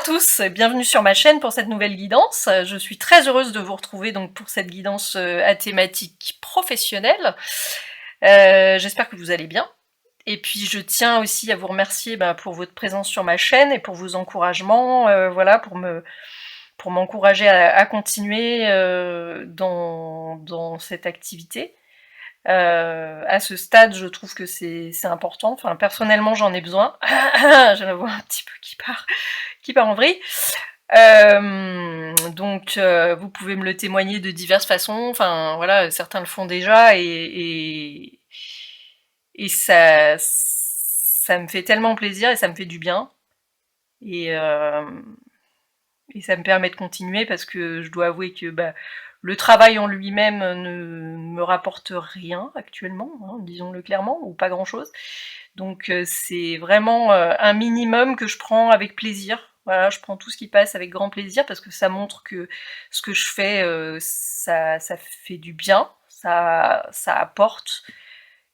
tous, bienvenue sur ma chaîne pour cette nouvelle guidance. Je suis très heureuse de vous retrouver donc pour cette guidance à thématique professionnelle. J'espère que vous allez bien. Et puis je tiens aussi à vous remercier pour votre présence sur ma chaîne et pour vos encouragements, voilà, pour m'encourager à continuer dans cette activité. À ce stade, je trouve que c'est important. Enfin, personnellement, j'en ai besoin. J'ai la voix un petit peu qui part en vrille. Vous pouvez me le témoigner de diverses façons. Enfin, voilà, certains le font déjà et ça me fait tellement plaisir et ça me fait du bien. Et, euh, et ça me permet de continuer parce que je dois avouer que le travail en lui-même ne me rapporte rien actuellement, hein, disons-le clairement, ou pas grand-chose. Donc c'est vraiment un minimum que je prends avec plaisir. Voilà, je prends tout ce qui passe avec grand plaisir parce que ça montre que ce que je fais, ça fait du bien, ça apporte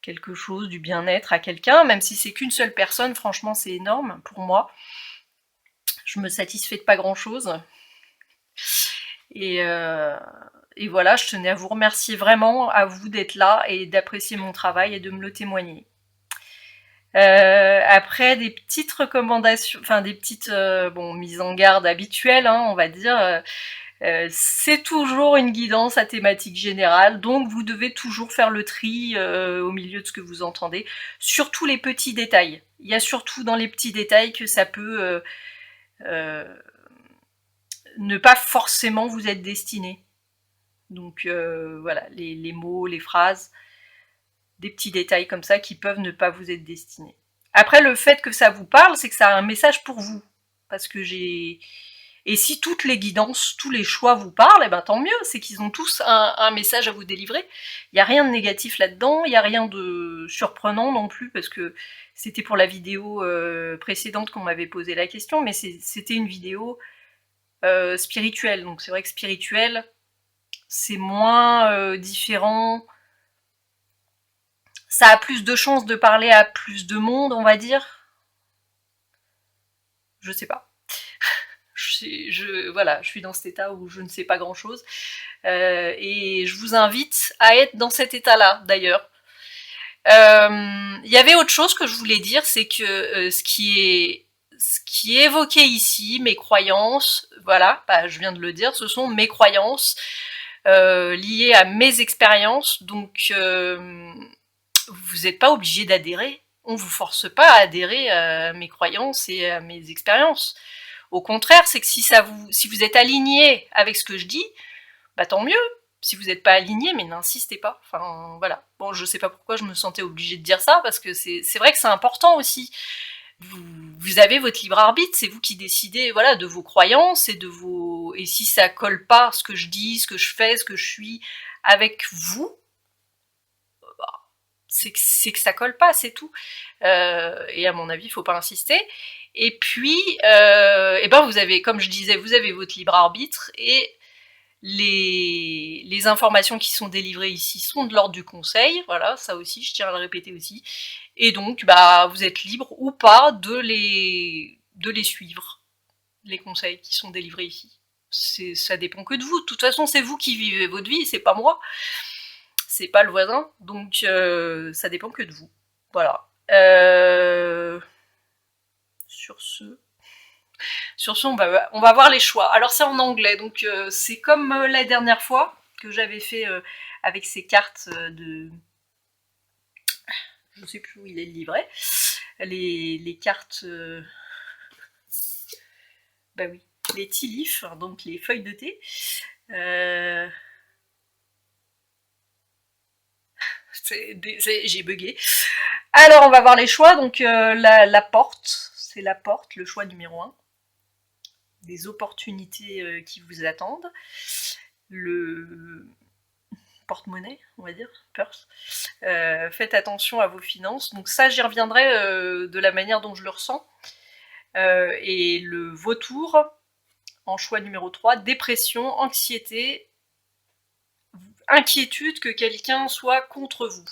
quelque chose, du bien-être à quelqu'un, même si c'est qu'une seule personne, franchement c'est énorme pour moi. Je me satisfais de pas grand-chose. Et, euh, et voilà, je tenais à vous remercier vraiment, à vous d'être là et d'apprécier mon travail et de me le témoigner. Après des petites recommandations, enfin des petites mises en garde habituelles, hein, on va dire. C'est toujours une guidance à thématique générale, donc vous devez toujours faire le tri au milieu de ce que vous entendez, surtout les petits détails. Il y a surtout dans les petits détails que ça peut ne pas forcément vous être destiné. Donc voilà, les mots, les phrases, des petits détails comme ça qui peuvent ne pas vous être destinés. Après, le fait que ça vous parle, c'est que ça a un message pour vous. Parce que j'ai... Et si toutes les guidances, tous les choix vous parlent, eh ben tant mieux, c'est qu'ils ont tous un message à vous délivrer. Il n'y a rien de négatif là-dedans, il n'y a rien de surprenant non plus, parce que c'était pour la vidéo précédente qu'on m'avait posé la question, mais c'était une vidéo spirituelle. Donc c'est vrai que spirituel, c'est moins différent. Ça a plus de chances de parler à plus de monde, on va dire. Je sais pas. Voilà, je suis dans cet état où je ne sais pas grand chose. Et je vous invite à être dans cet état-là, d'ailleurs. Il y avait autre chose que je voulais dire, c'est que ce qui est évoqué ici, mes croyances, voilà, je viens de le dire, ce sont mes croyances liées à mes expériences, donc vous n'êtes pas obligé d'adhérer. On ne vous force pas à adhérer à mes croyances et à mes expériences. Au contraire, c'est que si vous êtes aligné avec ce que je dis, tant mieux. Si vous n'êtes pas aligné, mais n'insistez pas. Enfin, voilà. Bon, je sais pas pourquoi je me sentais obligée de dire ça, parce que c'est vrai que c'est important aussi. Vous avez votre libre arbitre, c'est vous qui décidez, voilà, de vos croyances et de vos... Et si ça colle pas, ce que je dis, ce que je fais, ce que je suis, avec vous, c'est que ça colle pas, c'est tout. Et à mon avis, il faut pas insister. Et puis, vous avez, comme je disais, vous avez votre libre arbitre et les informations qui sont délivrées ici sont de l'ordre du conseil, voilà, ça aussi, je tiens à le répéter aussi. Et donc, vous êtes libre ou pas de les suivre, les conseils qui sont délivrés ici. Ça dépend que de vous. De toute façon, c'est vous qui vivez votre vie, c'est pas moi. C'est pas le voisin, donc ça dépend que de vous. Voilà. Sur ce... Sur ce, on va voir les choix. Alors c'est en anglais, donc c'est comme la dernière fois que j'avais fait avec ces cartes de... Je sais plus où il est le livret. Les cartes... oui, les tea leaves, donc les feuilles de thé. J'ai bugué. Alors on va voir les choix. Donc la porte, c'est la porte, le choix numéro 1. Des opportunités qui vous attendent. Le porte-monnaie, on va dire, purse. Faites attention à vos finances. Donc ça, j'y reviendrai de la manière dont je le ressens. Et le vautour, en choix numéro 3, dépression, anxiété, inquiétude que quelqu'un soit contre vous.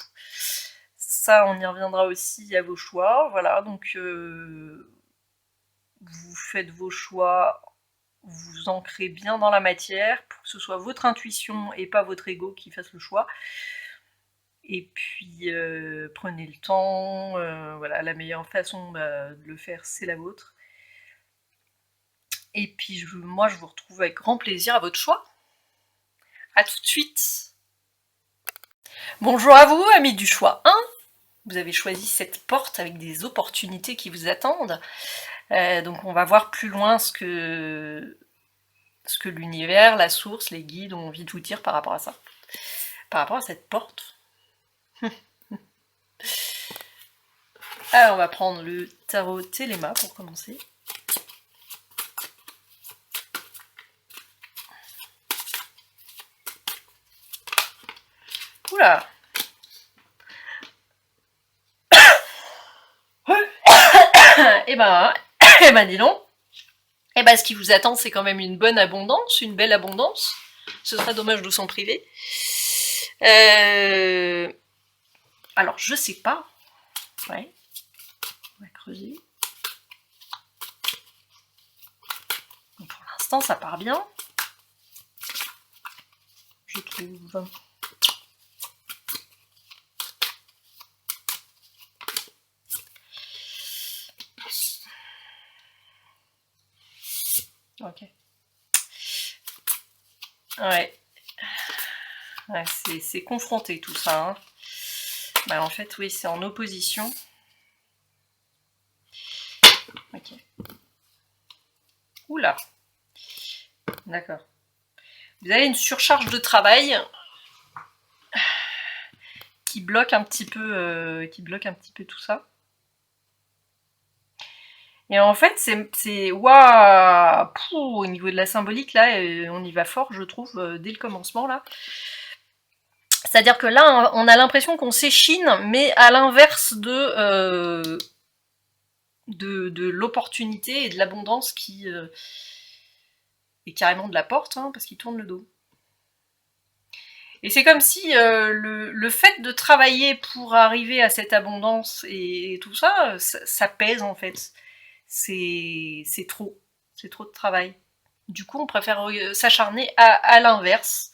Ça, on y reviendra aussi à vos choix. Voilà, donc vous faites vos choix, vous ancrez bien dans la matière pour que ce soit votre intuition et pas votre ego qui fasse le choix. Et puis prenez le temps, voilà, la meilleure façon de le faire c'est la vôtre. Et puis moi je vous retrouve avec grand plaisir à votre choix. A tout de suite. Bonjour à vous amis du choix 1. Vous avez choisi cette porte avec des opportunités qui vous attendent. Donc on va voir plus loin ce que l'univers, la source, les guides ont envie de vous dire par rapport à ça. Par rapport à cette porte. Alors on va prendre le tarot Téléma pour commencer. Oula. Et ben dis donc. Et ben ce qui vous attend c'est quand même une bonne abondance, une belle abondance. Ce serait dommage de s'en priver. Alors je sais pas. Ouais. On va creuser. Donc, pour l'instant ça part bien. Je trouve. Ok. Ouais. C'est confronté tout ça. Hein. Bah, en fait, oui, c'est en opposition. Ok. Oula. D'accord. Vous avez une surcharge de travail qui bloque un petit peu, tout ça. Et en fait, c'est waouh, au niveau de la symbolique là, on y va fort, je trouve, dès le commencement là. C'est-à-dire que là, on a l'impression qu'on s'échine, mais à l'inverse de l'opportunité et de l'abondance qui est carrément de la porte, hein, parce qu'il tourne le dos. Et c'est comme si le fait de travailler pour arriver à cette abondance et tout ça, ça pèse en fait. C'est trop. C'est trop de travail. Du coup, on préfère s'acharner à l'inverse,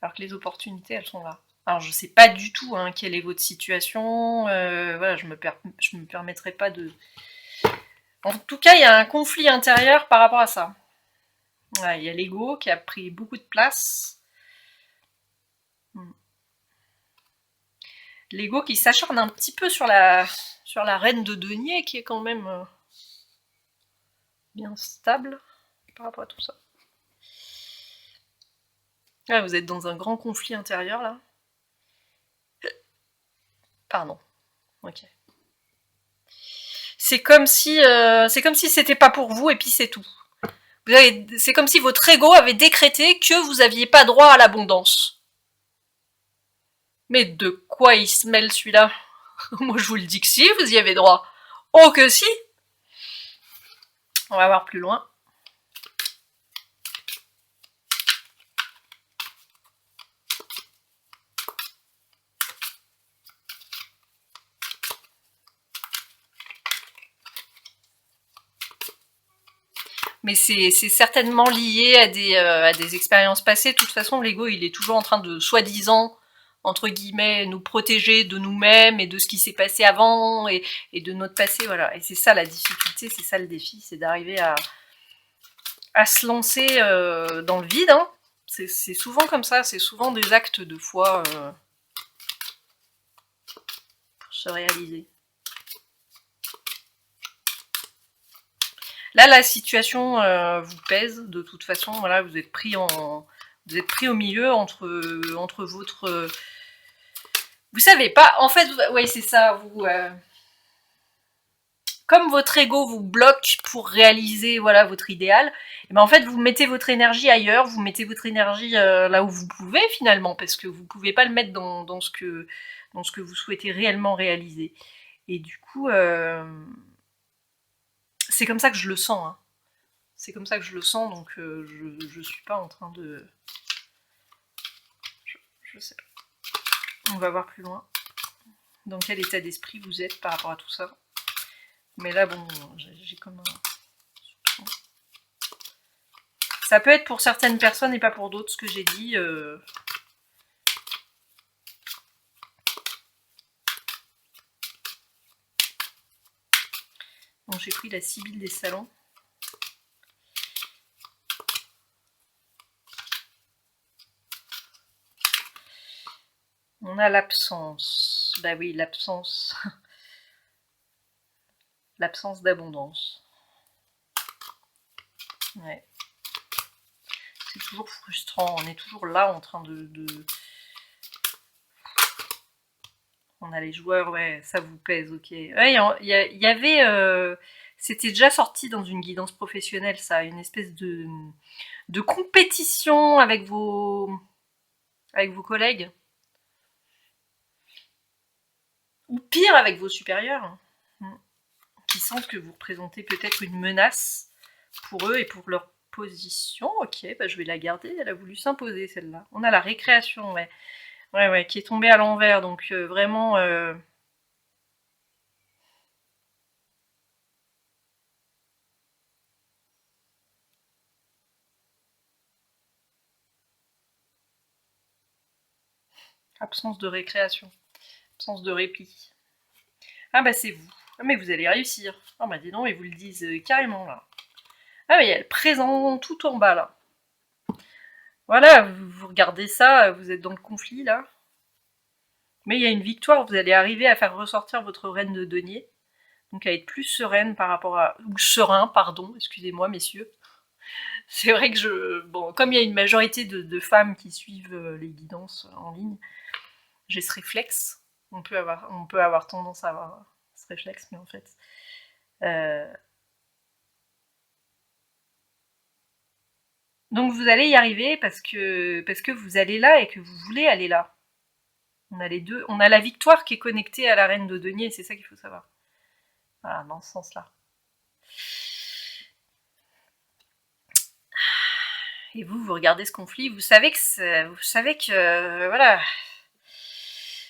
alors que les opportunités, elles sont là. Alors, je sais pas du tout hein, quelle est votre situation. Voilà, je me permettrai pas de... En tout cas, il y a un conflit intérieur par rapport à ça. Ouais, il y a l'ego qui a pris beaucoup de place. L'ego qui s'acharne un petit peu sur la reine de denier, qui est quand même bien stable par rapport à tout ça. Ah, vous êtes dans un grand conflit intérieur, là. Pardon. Ok. C'est comme si c'était pas pour vous et puis c'est tout. C'est comme si votre ego avait décrété que vous aviez pas droit à l'abondance. Mais de quoi il se mêle celui-là? Moi je vous le dis que si, vous y avez droit. Oh que si. On va voir plus loin. Mais c'est certainement lié à des expériences passées. De toute façon, l'ego, il est toujours en train de, soi-disant, entre guillemets, nous protéger de nous-mêmes et de ce qui s'est passé avant et de notre passé, voilà. Et c'est ça la difficulté, c'est ça le défi, c'est d'arriver à se lancer dans le vide. Hein. C'est souvent comme ça, c'est souvent des actes de foi pour se réaliser. Là, la situation vous pèse, de toute façon, voilà, vous êtes pris au milieu entre votre... vous savez pas, en fait, oui, c'est ça, vous... comme votre ego vous bloque pour réaliser, voilà, votre idéal, et ben en fait, vous mettez votre énergie ailleurs, vous mettez votre énergie là où vous pouvez, finalement, parce que vous pouvez pas le mettre dans ce que vous souhaitez réellement réaliser. Et du coup... c'est comme ça que je le sens, hein. C'est comme ça que je le sens, donc je suis pas en train de... Je sais pas. On va voir plus loin. Dans quel état d'esprit vous êtes par rapport à tout ça. Mais là, bon, j'ai comme un... Ça peut être pour certaines personnes et pas pour d'autres, ce que j'ai dit. Donc j'ai pris la Sibylle des salons. On a l'absence. Bah oui, l'absence. L'absence d'abondance. Ouais. C'est toujours frustrant. On est toujours là en train de... On a les joueurs, ouais, ça vous pèse, ok. Ouais, il y avait... C'était déjà sorti dans une guidance professionnelle, ça. Une espèce de compétition avec vos collègues. Ou pire, avec vos supérieurs. Qui sentent que vous représentez peut-être une menace pour eux et pour leur position. Ok, bah je vais la garder, elle a voulu s'imposer celle-là. On a la récréation, ouais. Ouais, qui est tombée à l'envers, donc vraiment... absence de récréation, absence de répit. Ah bah c'est vous. Ah, mais vous allez réussir. Ah bah dis donc, ils vous le disent carrément là. Ah mais il y a le présent tout en bas là. Voilà, vous regardez ça, vous êtes dans le conflit là. Mais il y a une victoire, vous allez arriver à faire ressortir votre reine de denier. Donc à être plus sereine par rapport à... ou serein, pardon, excusez-moi messieurs. C'est vrai que bon, comme il y a une majorité de femmes qui suivent les guidances en ligne, j'ai ce réflexe. On peut avoir tendance à avoir ce réflexe, mais en fait... Donc vous allez y arriver parce que vous allez là et que vous voulez aller là. On a les deux. On a la victoire qui est connectée à la reine de denier, c'est ça qu'il faut savoir. Voilà, dans ce sens-là. Et vous regardez ce conflit, vous savez que voilà,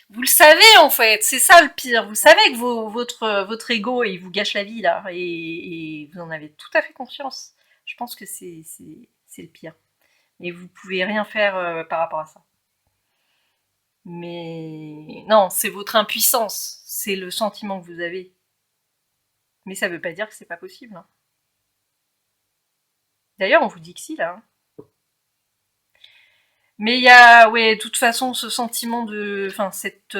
vous le savez en fait, c'est ça le pire. Vous savez que votre ego il vous gâche la vie là, et vous en avez tout à fait conscience. Je pense que c'est le pire. Et vous pouvez rien faire par rapport à ça. Mais non, c'est votre impuissance, c'est le sentiment que vous avez. Mais ça veut pas dire que c'est pas possible. Hein. D'ailleurs, on vous dit que si là. Hein. Mais il y a, ouais, de toute façon, ce sentiment de, enfin, cette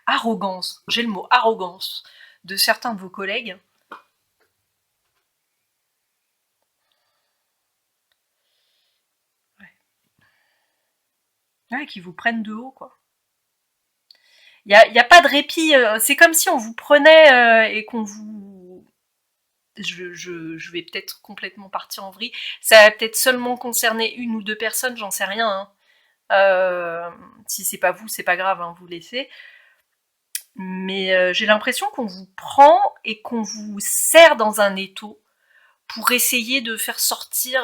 arrogance, j'ai le mot arrogance, de certains de vos collègues. Ouais, qui vous prennent de haut, quoi. Y a pas de répit, c'est comme si on vous prenait et qu'on vous... Je vais peut-être complètement partir en vrille. Ça va peut-être seulement concerner une ou deux personnes, j'en sais rien. Hein. Si c'est pas vous, c'est pas grave, hein, vous laissez. Mais j'ai l'impression qu'on vous prend et qu'on vous serre dans un étau pour essayer de faire sortir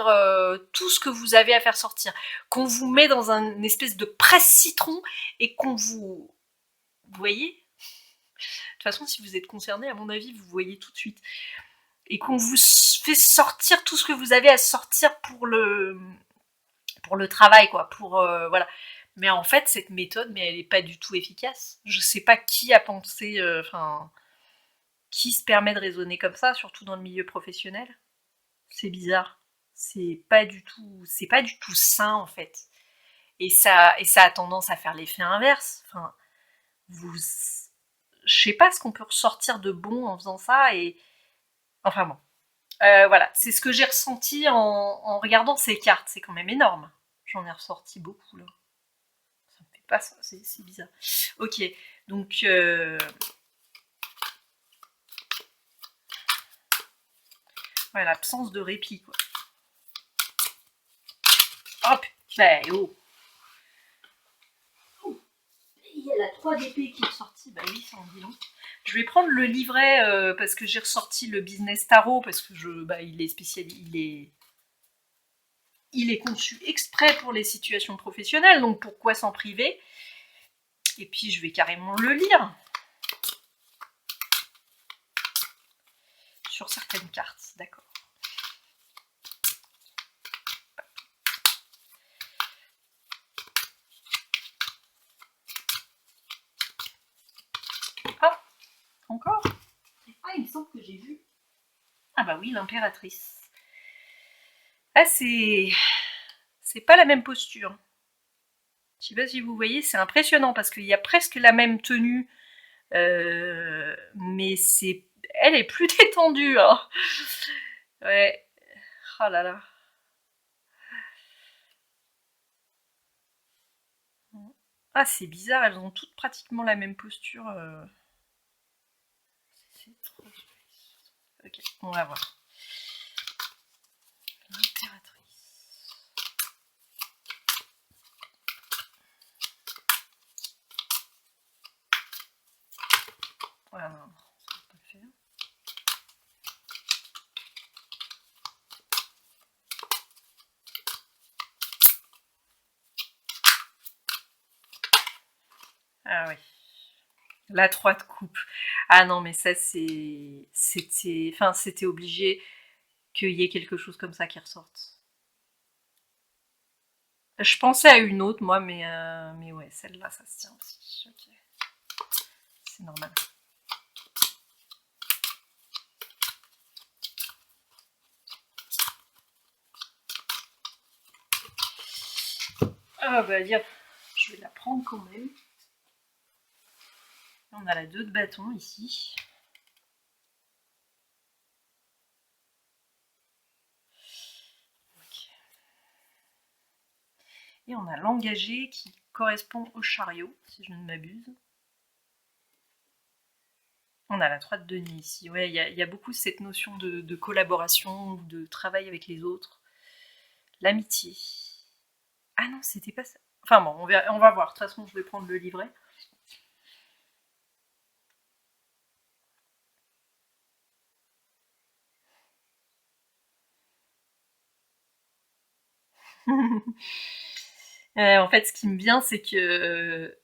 tout ce que vous avez à faire sortir. Qu'on vous met dans une espèce de presse-citron et qu'on vous... Vous voyez ? De toute façon, si vous êtes concerné, à mon avis, vous voyez tout de suite. Et qu'on vous fait sortir tout ce que vous avez à sortir pour le travail, quoi. Pour, voilà. Mais en fait, cette méthode, mais elle n'est pas du tout efficace. Je sais pas qui a pensé, qui se permet de raisonner comme ça, surtout dans le milieu professionnel. C'est bizarre. C'est pas du tout sain en fait. Et ça a tendance à faire l'effet inverse. Enfin, je sais pas ce qu'on peut ressortir de bon en faisant ça et, enfin bon. Voilà, c'est ce que j'ai ressenti en regardant ces cartes. C'est quand même énorme. J'en ai ressorti beaucoup là. Ça me fait pas ça, c'est bizarre. Ok, donc ouais, l'absence de répit quoi. Hop, bah oh. Il y a la 3 d'épée qui est sortie, bah oui, ça en dit long. Je vais prendre le livret parce que j'ai ressorti le business tarot parce que il est spécialisé, il est conçu exprès pour les situations professionnelles, donc pourquoi s'en priver? Et puis je vais carrément le lire sur certaines cartes, d'accord. il me semble que j'ai vu. Ah bah oui, l'impératrice. Ah, c'est pas la même posture. Je sais pas si vous voyez, c'est impressionnant parce qu'il y a presque la même tenue, mais elle est plus détendue, hein. Ouais. Oh là là. Ah, c'est bizarre, elles ont toutes pratiquement la même posture. C'est trop... Ok, on va voir. L'impératrice. Voilà, non, ça va pas le faire. Ah oui. La 3 de coupe. Ah non, mais ça, c'était obligé qu'il y ait quelque chose comme ça qui ressorte. Je pensais à une autre, moi, mais ouais, celle-là, ça se tient aussi. Ok. C'est normal. Ah bah dire, je vais la prendre quand même. On a la 2 de bâton ici. Okay. Et on a l'engagé qui correspond au chariot, si je ne m'abuse. On a la 3 de denier ici. Ouais, il y a beaucoup cette notion de collaboration, de travail avec les autres. L'amitié. Ah non, c'était pas ça. Enfin bon, on va voir. De toute façon, je vais prendre le livret. En fait, ce qui me vient, c'est que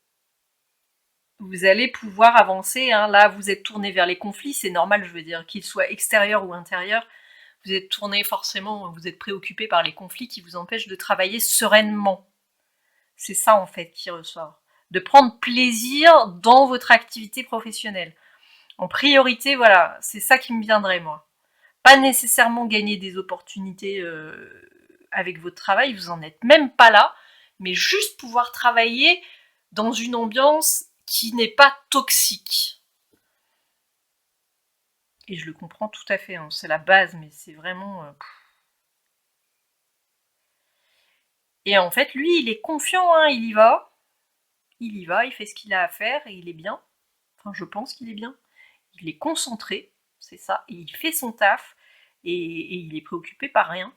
vous allez pouvoir avancer. Hein. Là, vous êtes tourné vers les conflits, c'est normal, je veux dire, qu'ils soient extérieurs ou intérieurs. Vous êtes tourné forcément, vous êtes préoccupé par les conflits qui vous empêchent de travailler sereinement. C'est ça, en fait, qui ressort. De prendre plaisir dans votre activité professionnelle. En priorité, voilà, c'est ça qui me viendrait, moi. Pas nécessairement gagner des opportunités avec votre travail, vous en êtes même pas là, mais juste pouvoir travailler dans une ambiance qui n'est pas toxique. Et je le comprends tout à fait, hein, c'est la base, mais c'est vraiment... Et en fait, lui, il est confiant, hein, il y va, il fait ce qu'il a à faire, et il est bien. Enfin, je pense qu'il est bien. Il est concentré, c'est ça, et il fait son taf, et il est préoccupé par rien.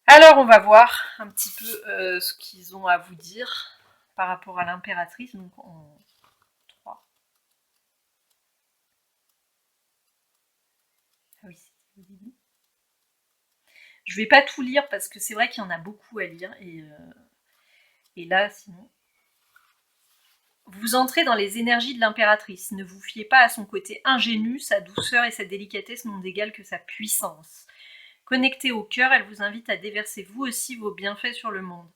Alors, on va voir un petit peu ce qu'ils ont à vous dire par rapport à l'impératrice, donc en 3. Ah oui, c'était au début. Je vais pas tout lire parce que c'est vrai qu'il y en a beaucoup à lire, et là, sinon... Vous entrez dans les énergies de l'impératrice. Ne vous fiez pas à son côté ingénu, sa douceur et sa délicatesse n'ont d'égal que sa puissance. Connectée au cœur, elle vous invite à déverser vous aussi vos bienfaits sur le monde.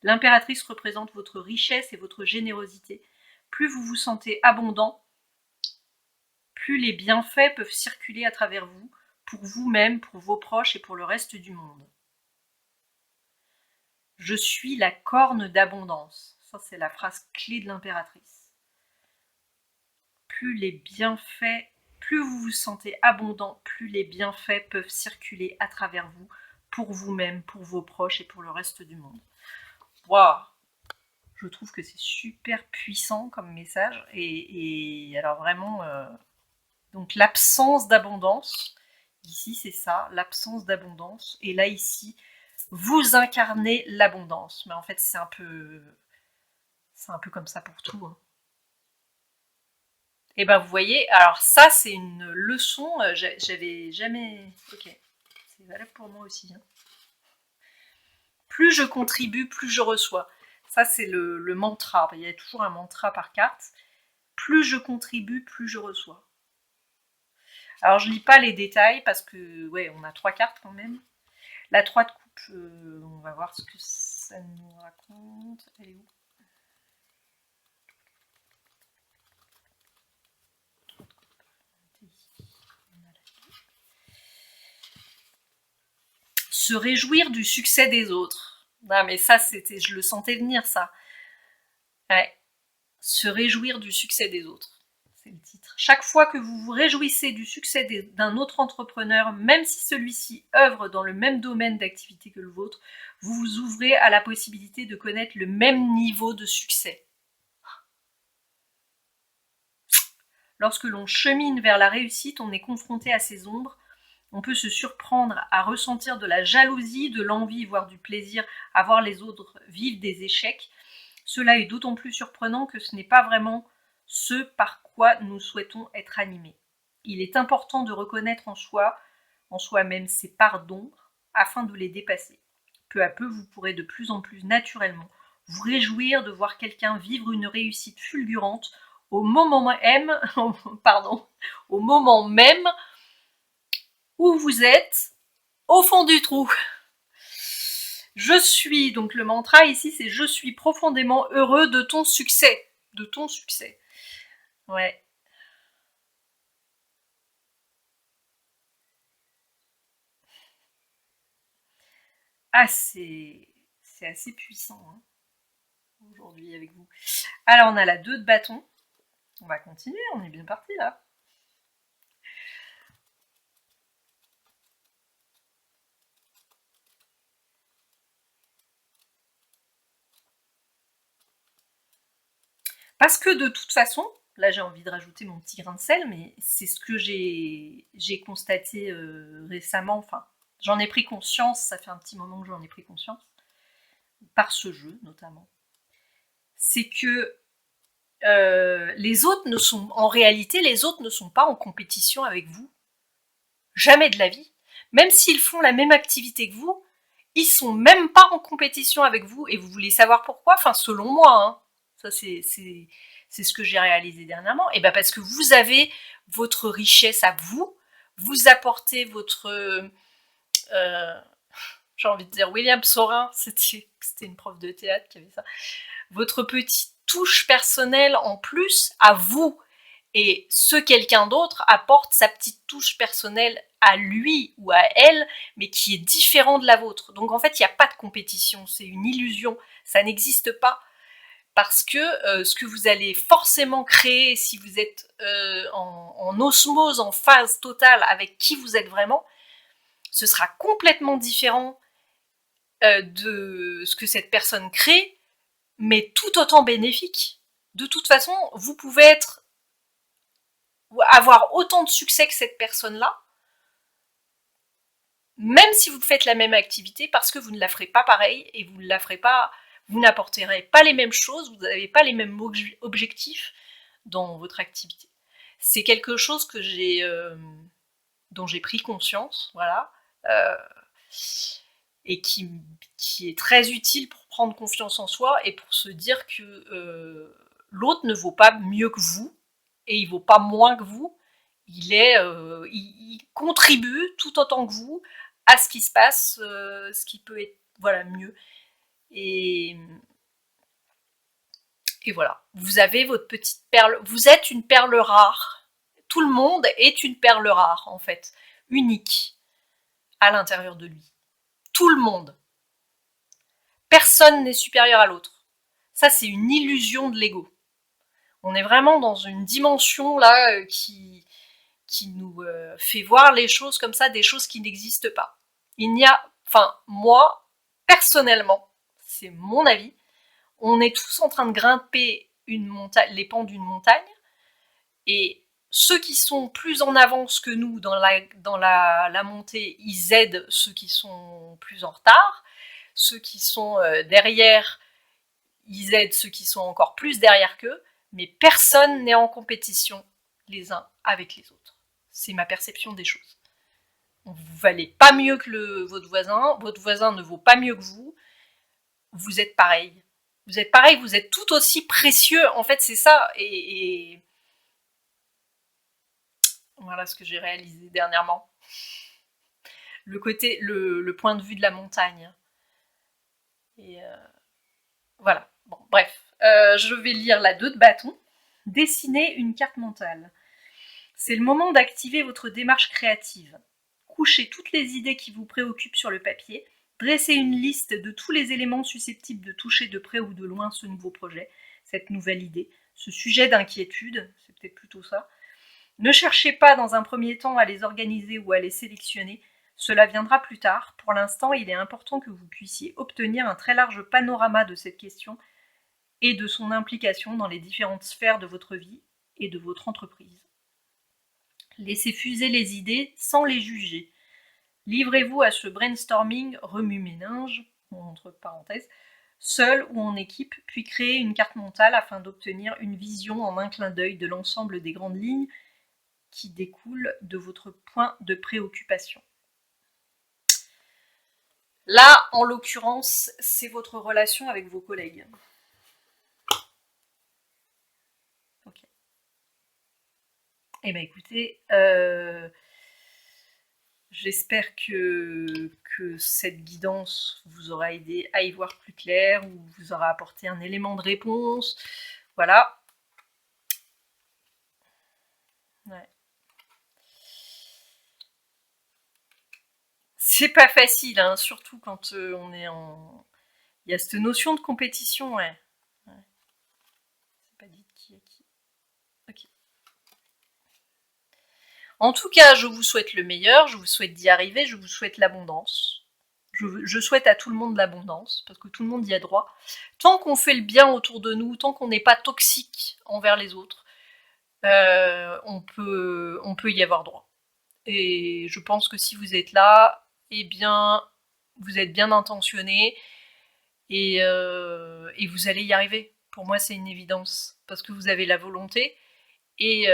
L'impératrice représente votre richesse et votre générosité. Plus vous vous sentez abondant, plus les bienfaits peuvent circuler à travers vous, pour vous-même, pour vos proches et pour le reste du monde. Je suis la corne d'abondance. Ça, c'est la phrase clé de l'impératrice. Plus vous vous sentez abondant, plus les bienfaits peuvent circuler à travers vous, pour vous-même, pour vos proches et pour le reste du monde. Waouh! Je trouve que c'est super puissant comme message. Et alors vraiment, donc l'absence d'abondance, ici c'est ça, l'absence d'abondance. Et là ici, vous incarnez l'abondance. Mais en fait c'est un peu comme ça pour tout. Hein. Et ben vous voyez, alors ça c'est une leçon, j'avais jamais... Ok, c'est valable pour moi aussi. Hein. Plus je contribue, plus je reçois. Ça c'est le mantra, il y a toujours un mantra par carte. Plus je contribue, plus je reçois. Alors je lis pas les détails parce que, ouais, on a 3 cartes quand même. La 3 de coupe, on va voir ce que ça nous raconte. Elle est où? Se réjouir du succès des autres. Non mais ça, je le sentais venir ça. Ouais. Se réjouir du succès des autres. C'est le titre. Chaque fois que vous vous réjouissez du succès d'un autre entrepreneur, même si celui-ci œuvre dans le même domaine d'activité que le vôtre, vous vous ouvrez à la possibilité de connaître le même niveau de succès. Lorsque l'on chemine vers la réussite, on est confronté à ces ombres. On peut se surprendre à ressentir de la jalousie, de l'envie, voire du plaisir à voir les autres vivre des échecs. Cela est d'autant plus surprenant que ce n'est pas vraiment ce par quoi nous souhaitons être animés. Il est important de reconnaître en soi-même ces parts d'ombre, afin de les dépasser. Peu à peu, vous pourrez de plus en plus naturellement vous réjouir de voir quelqu'un vivre une réussite fulgurante au moment même, au moment même où vous êtes au fond du trou. Je suis, donc le mantra ici, c'est je suis profondément heureux de ton succès. De ton succès. Ouais. Ah, c'est assez puissant hein, aujourd'hui avec vous. Alors, on a la 2 de bâton. On va continuer, on est bien parti là. Parce que de toute façon, là j'ai envie de rajouter mon petit grain de sel, mais c'est ce que j'ai constaté récemment, enfin j'en ai pris conscience, ça fait un petit moment que j'en ai pris conscience, par ce jeu notamment, c'est que les autres ne sont, en réalité, les autres ne sont pas en compétition avec vous. Jamais de la vie. Même s'ils font la même activité que vous, ils sont même pas en compétition avec vous. Et vous voulez savoir pourquoi? Enfin, selon moi, hein. Ça c'est ce que j'ai réalisé dernièrement. Et ben parce que vous avez votre richesse à vous, vous apportez votre... j'ai envie de dire William Saurin, c'était une prof de théâtre qui avait ça. Votre petite touche personnelle en plus à vous. Et ce quelqu'un d'autre apporte sa petite touche personnelle à lui ou à elle, mais qui est différent de la vôtre. Donc en fait, il n'y a pas de compétition, c'est une illusion, ça n'existe pas. Parce que ce que vous allez forcément créer si vous êtes en osmose, en phase totale avec qui vous êtes vraiment, ce sera complètement différent de ce que cette personne crée, mais tout autant bénéfique. De toute façon, vous pouvez avoir autant de succès que cette personne-là, même si vous faites la même activité, parce que vous ne la ferez pas pareil et vous ne la ferez pas, vous n'apporterez pas les mêmes choses, vous n'avez pas les mêmes objectifs dans votre activité. C'est quelque chose que dont j'ai pris conscience, voilà, et qui est très utile pour prendre confiance en soi et pour se dire que l'autre ne vaut pas mieux que vous et il vaut pas moins que vous. Il contribue tout autant que vous à ce qui se passe, ce qui peut être voilà mieux. Et voilà, vous avez votre petite perle, vous êtes une perle rare. Tout le monde est une perle rare en fait, unique à l'intérieur de lui. Tout le monde. Personne n'est supérieur à l'autre. Ça, c'est une illusion de l'ego. On est vraiment dans une dimension là qui nous fait voir les choses comme ça, des choses qui n'existent pas. Il n'y a, enfin, moi, personnellement, c'est mon avis, on est tous en train de grimper les pans d'une montagne, et ceux qui sont plus en avance que nous dans la montée, ils aident ceux qui sont plus en retard. Ceux qui sont derrière, ils aident ceux qui sont encore plus derrière qu'eux, mais personne n'est en compétition les uns avec les autres. C'est ma perception des choses. Vous ne valez pas mieux que votre voisin ne vaut pas mieux que vous êtes pareil. Vous êtes pareil, vous êtes tout aussi précieux, en fait c'est ça, et voilà ce que j'ai réalisé dernièrement. Le point de vue de la montagne. Et voilà, bon, bref. Je vais lire la 2 de bâton. Dessiner une carte mentale. C'est le moment d'activer votre démarche créative. coucher toutes les idées qui vous préoccupent sur le papier, dresser une liste de tous les éléments susceptibles de toucher de près ou de loin ce nouveau projet, cette nouvelle idée, ce sujet d'inquiétude, c'est peut-être plutôt ça. Ne cherchez pas dans un premier temps à les organiser ou à les sélectionner, cela viendra plus tard. Pour l'instant, il est important que vous puissiez obtenir un très large panorama de cette question et de son implication dans les différentes sphères de votre vie et de votre entreprise. Laissez fuser les idées sans les juger. Livrez-vous à ce brainstorming remue-ménage, entre parenthèses, seul ou en équipe, puis créez une carte mentale afin d'obtenir une vision en un clin d'œil de l'ensemble des grandes lignes qui découlent de votre point de préoccupation. Là, en l'occurrence, c'est votre relation avec vos collègues. Ok. Eh bien écoutez, j'espère que cette guidance vous aura aidé à y voir plus clair ou vous aura apporté un élément de réponse. Voilà. Ouais. C'est pas facile, hein, surtout quand on est en... Il y a cette notion de compétition, ouais. C'est pas dit qui est qui. Ok. En tout cas, je vous souhaite le meilleur, je vous souhaite d'y arriver, je vous souhaite l'abondance. Je souhaite à tout le monde l'abondance, parce que tout le monde y a droit. Tant qu'on fait le bien autour de nous, tant qu'on n'est pas toxique envers les autres, on peut y avoir droit. Et je pense que si vous êtes là, eh bien, vous êtes bien intentionné et vous allez y arriver. Pour moi, c'est une évidence, parce que vous avez la volonté et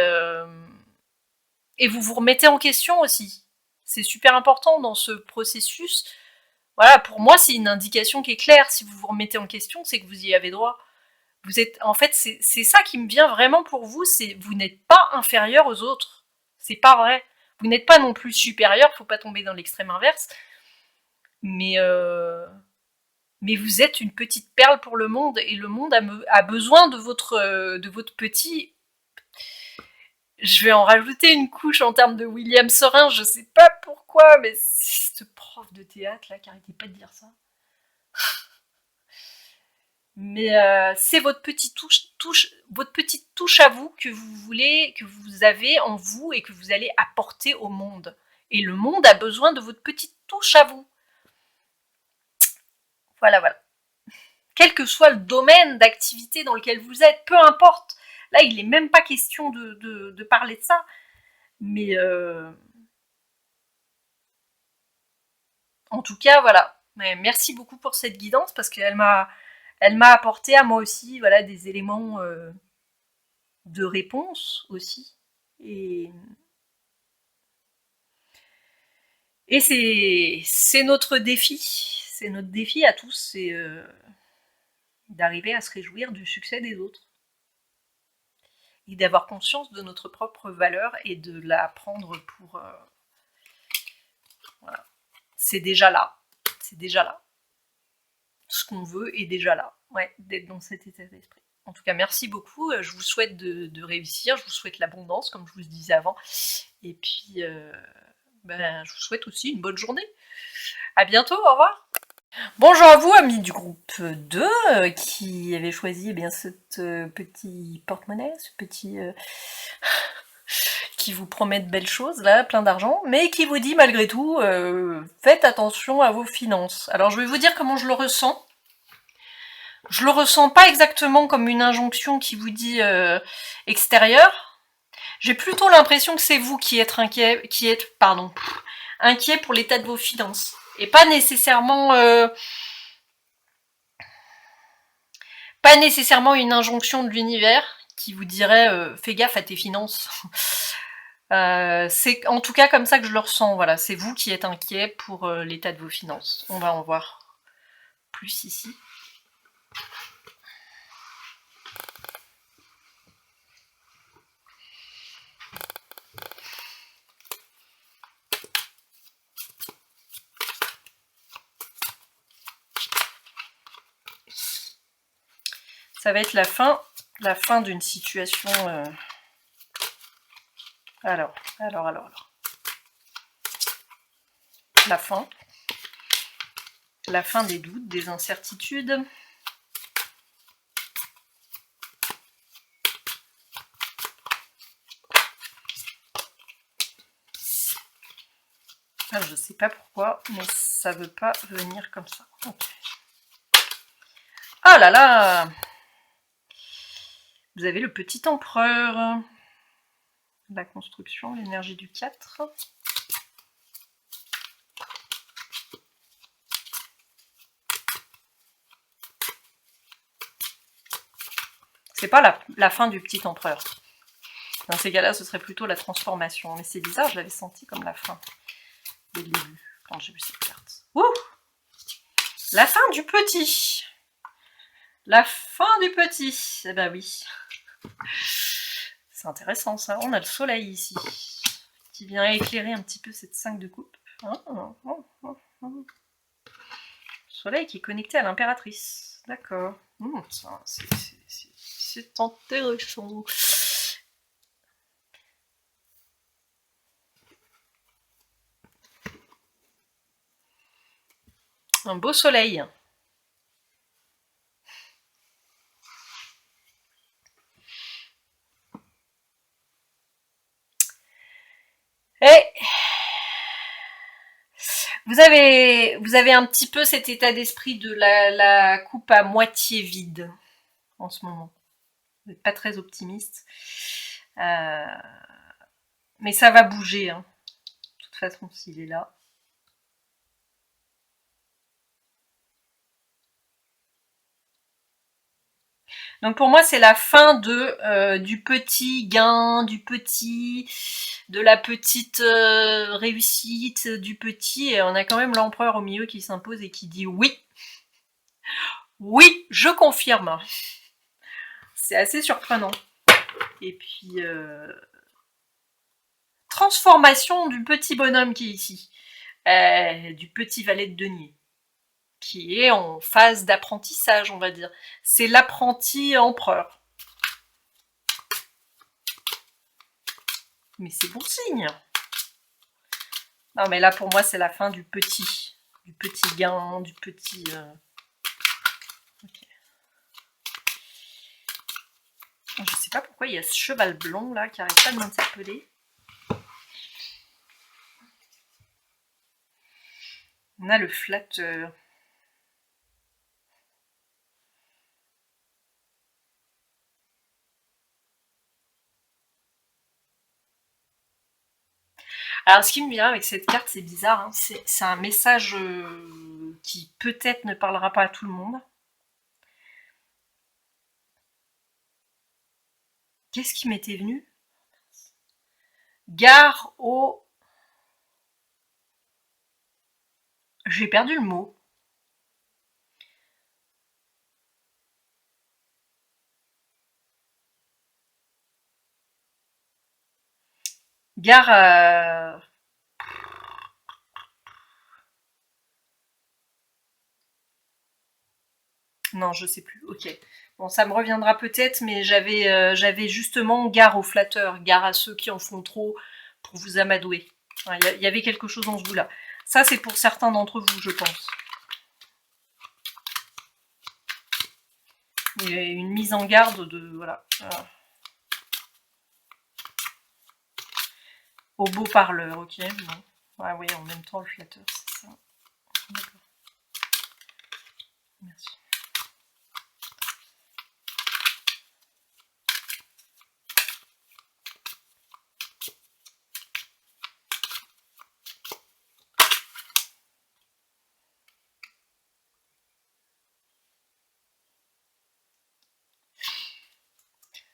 vous vous remettez en question aussi. C'est super important dans ce processus. Voilà, pour moi, c'est une indication qui est claire. Si vous vous remettez en question, c'est que vous y avez droit. Vous êtes, en fait, c'est ça qui me vient vraiment pour vous, c'est vous n'êtes pas inférieur aux autres. C'est pas vrai. Vous n'êtes pas non plus supérieur, faut pas tomber dans l'extrême inverse. Mais vous êtes une petite perle pour le monde et le monde a besoin de votre petit. Je vais en rajouter une couche en termes de William Sorin, je sais pas pourquoi, mais c'est ce prof de théâtre là qui arrêtait pas de dire ça. Mais c'est votre petite touche à vous que vous voulez, que vous avez en vous et que vous allez apporter au monde. Et le monde a besoin de votre petite touche à vous. Voilà, voilà. Quel que soit le domaine d'activité dans lequel vous êtes, peu importe. Là, il n'est même pas question de parler de ça. Mais en tout cas, voilà. Merci beaucoup pour cette guidance parce qu'elle m'a apporté à moi aussi, voilà, des éléments de réponse aussi. Et c'est notre défi. C'est notre défi à tous, c'est d'arriver à se réjouir du succès des autres. Et d'avoir conscience de notre propre valeur et de la prendre pour... voilà. C'est déjà là. C'est déjà là. Ce qu'on veut est déjà là. Ouais, d'être dans cet état d'esprit. En tout cas, merci beaucoup. Je vous souhaite de réussir. Je vous souhaite l'abondance, comme je vous le disais avant. Et puis, je vous souhaite aussi une bonne journée. À bientôt, au revoir. Bonjour à vous, amis du groupe 2, qui avez choisi eh bien, ce petit porte-monnaie, ce petit... qui vous promet de belles choses, là, plein d'argent, mais qui vous dit malgré tout, faites attention à vos finances. Alors je vais vous dire comment je le ressens. Je le ressens pas exactement comme une injonction qui vous dit extérieure. J'ai plutôt l'impression que c'est vous qui êtes inquiet pour l'état de vos finances. Et pas nécessairement une injonction de l'univers qui vous dirait fais gaffe à tes finances. C'est en tout cas comme ça que je le ressens, voilà, c'est vous qui êtes inquiet pour l'état de vos finances. On va en voir plus ici. Ça va être la fin d'une situation... Alors. la fin des doutes, des incertitudes. Alors, je sais pas pourquoi, mais ça veut pas venir comme ça. Okay. Ah là là! Vous avez le petit empereur. La construction, l'énergie du 4. C'est pas la fin du petit empereur. Dans ces cas-là, ce serait plutôt la transformation. Mais c'est bizarre, je l'avais senti comme la fin dès le début, quand j'ai vu cette carte. Ouh! La fin du petit! La fin du petit! Eh ben oui. C'est intéressant ça. On a le soleil ici, qui vient éclairer un petit peu cette 5 de coupe. Le soleil qui est connecté à l'impératrice. D'accord. C'est intéressant. Un beau soleil. Et vous avez un petit peu cet état d'esprit de la coupe à moitié vide en ce moment. Vous n'êtes pas très optimiste. Mais ça va bouger, hein. De toute façon, s'il est là. Donc pour moi, c'est la fin du petit gain, de la petite réussite, du petit. Et on a quand même l'empereur au milieu qui s'impose et qui dit oui. Oui, je confirme. C'est assez surprenant. Et puis, transformation du petit bonhomme qui est ici. Du petit valet de denier. Qui est en phase d'apprentissage, on va dire. C'est l'apprenti empereur. Mais c'est bon signe. Non, mais là, pour moi, c'est la fin du petit gain, du petit... Okay. Je sais pas pourquoi il y a ce cheval blond, là, qui arrête pas de m'interpeller. On a le flatteur. Alors, ce qui me vient avec cette carte, c'est bizarre, hein, c'est un message qui peut-être ne parlera pas à tout le monde. Qu'est-ce qui m'était venu? Gare au... J'ai perdu le mot. Gare à... Non, je sais plus. Ok. Bon, ça me reviendra peut-être, mais j'avais justement gare aux flatteurs, gare à ceux qui en font trop pour vous amadouer. Il y avait quelque chose dans ce goût-là. Ça, c'est pour certains d'entre vous, je pense. Il y a une mise en garde de... Voilà. Au beau parleur, ok. Bon. Ouais, oui, en même temps, le flatteur, c'est ça. D'accord. Merci.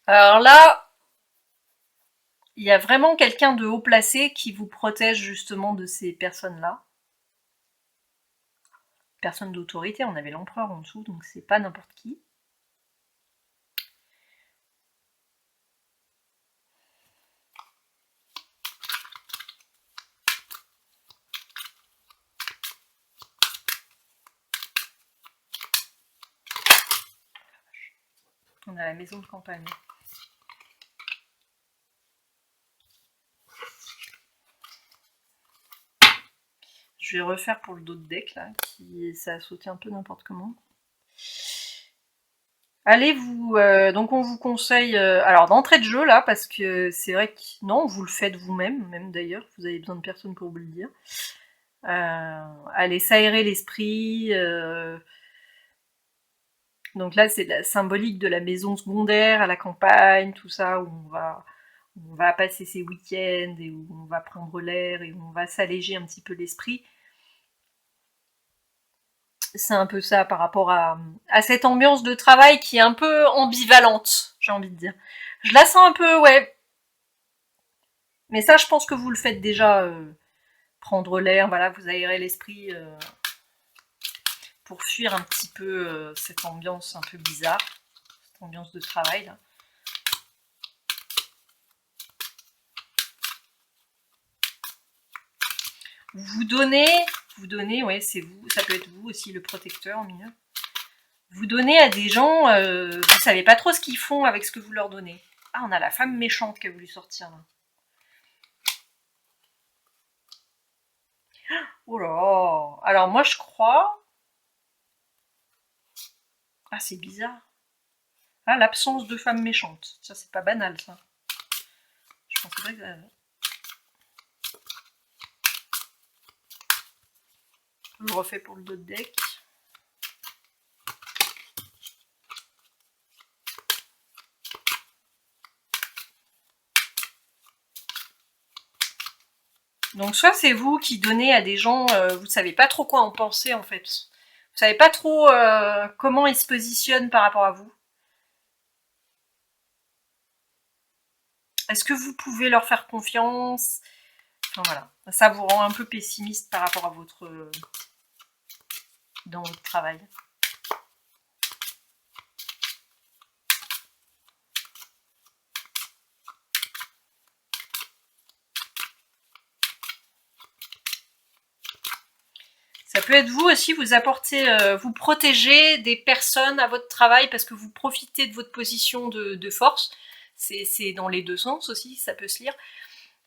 Alors là, il y a vraiment quelqu'un de haut placé qui vous protège justement de ces personnes-là. Personne d'autorité, on avait l'empereur en dessous, donc c'est pas n'importe qui. On a la maison de campagne. Je vais refaire pour le dos de deck, là, ça a sauté un peu n'importe comment. Allez, donc on vous conseille, alors d'entrée de jeu, là, parce que c'est vrai que, non, vous le faites vous-même, même d'ailleurs, vous avez besoin de personne pour vous le dire. Allez s'aérer l'esprit, donc là, c'est la symbolique de la maison secondaire à la campagne, tout ça, où on va passer ses week-ends et où on va prendre l'air et où on va s'alléger un petit peu l'esprit. C'est un peu ça par rapport à cette ambiance de travail qui est un peu ambivalente, j'ai envie de dire. Je la sens un peu, ouais. Mais ça, je pense que vous le faites déjà. Prendre l'air, voilà, vous aérez l'esprit pour fuir un petit peu cette ambiance un peu bizarre, cette ambiance de travail, là. Vous donnez, ouais, c'est vous, ça peut être vous aussi le protecteur au milieu. Vous donnez à des gens, vous savez pas trop ce qu'ils font avec ce que vous leur donnez. Ah, on a la femme méchante qui a voulu sortir là. Oh là. Alors moi je crois. Ah, c'est bizarre. Ah, l'absence de femme méchante. Ça, c'est pas banal, ça. Je pensais pas que... Je refais pour le dos de deck. Donc soit c'est vous qui donnez à des gens, vous savez pas trop quoi en penser en fait. Vous savez pas trop comment ils se positionnent par rapport à vous. Est-ce que vous pouvez leur faire confiance? Enfin voilà, ça vous rend un peu pessimiste par rapport à dans votre travail. Ça peut être vous aussi, vous apportez, vous protégez des personnes à votre travail parce que vous profitez de votre position de force. C'est dans les deux sens aussi, ça peut se lire.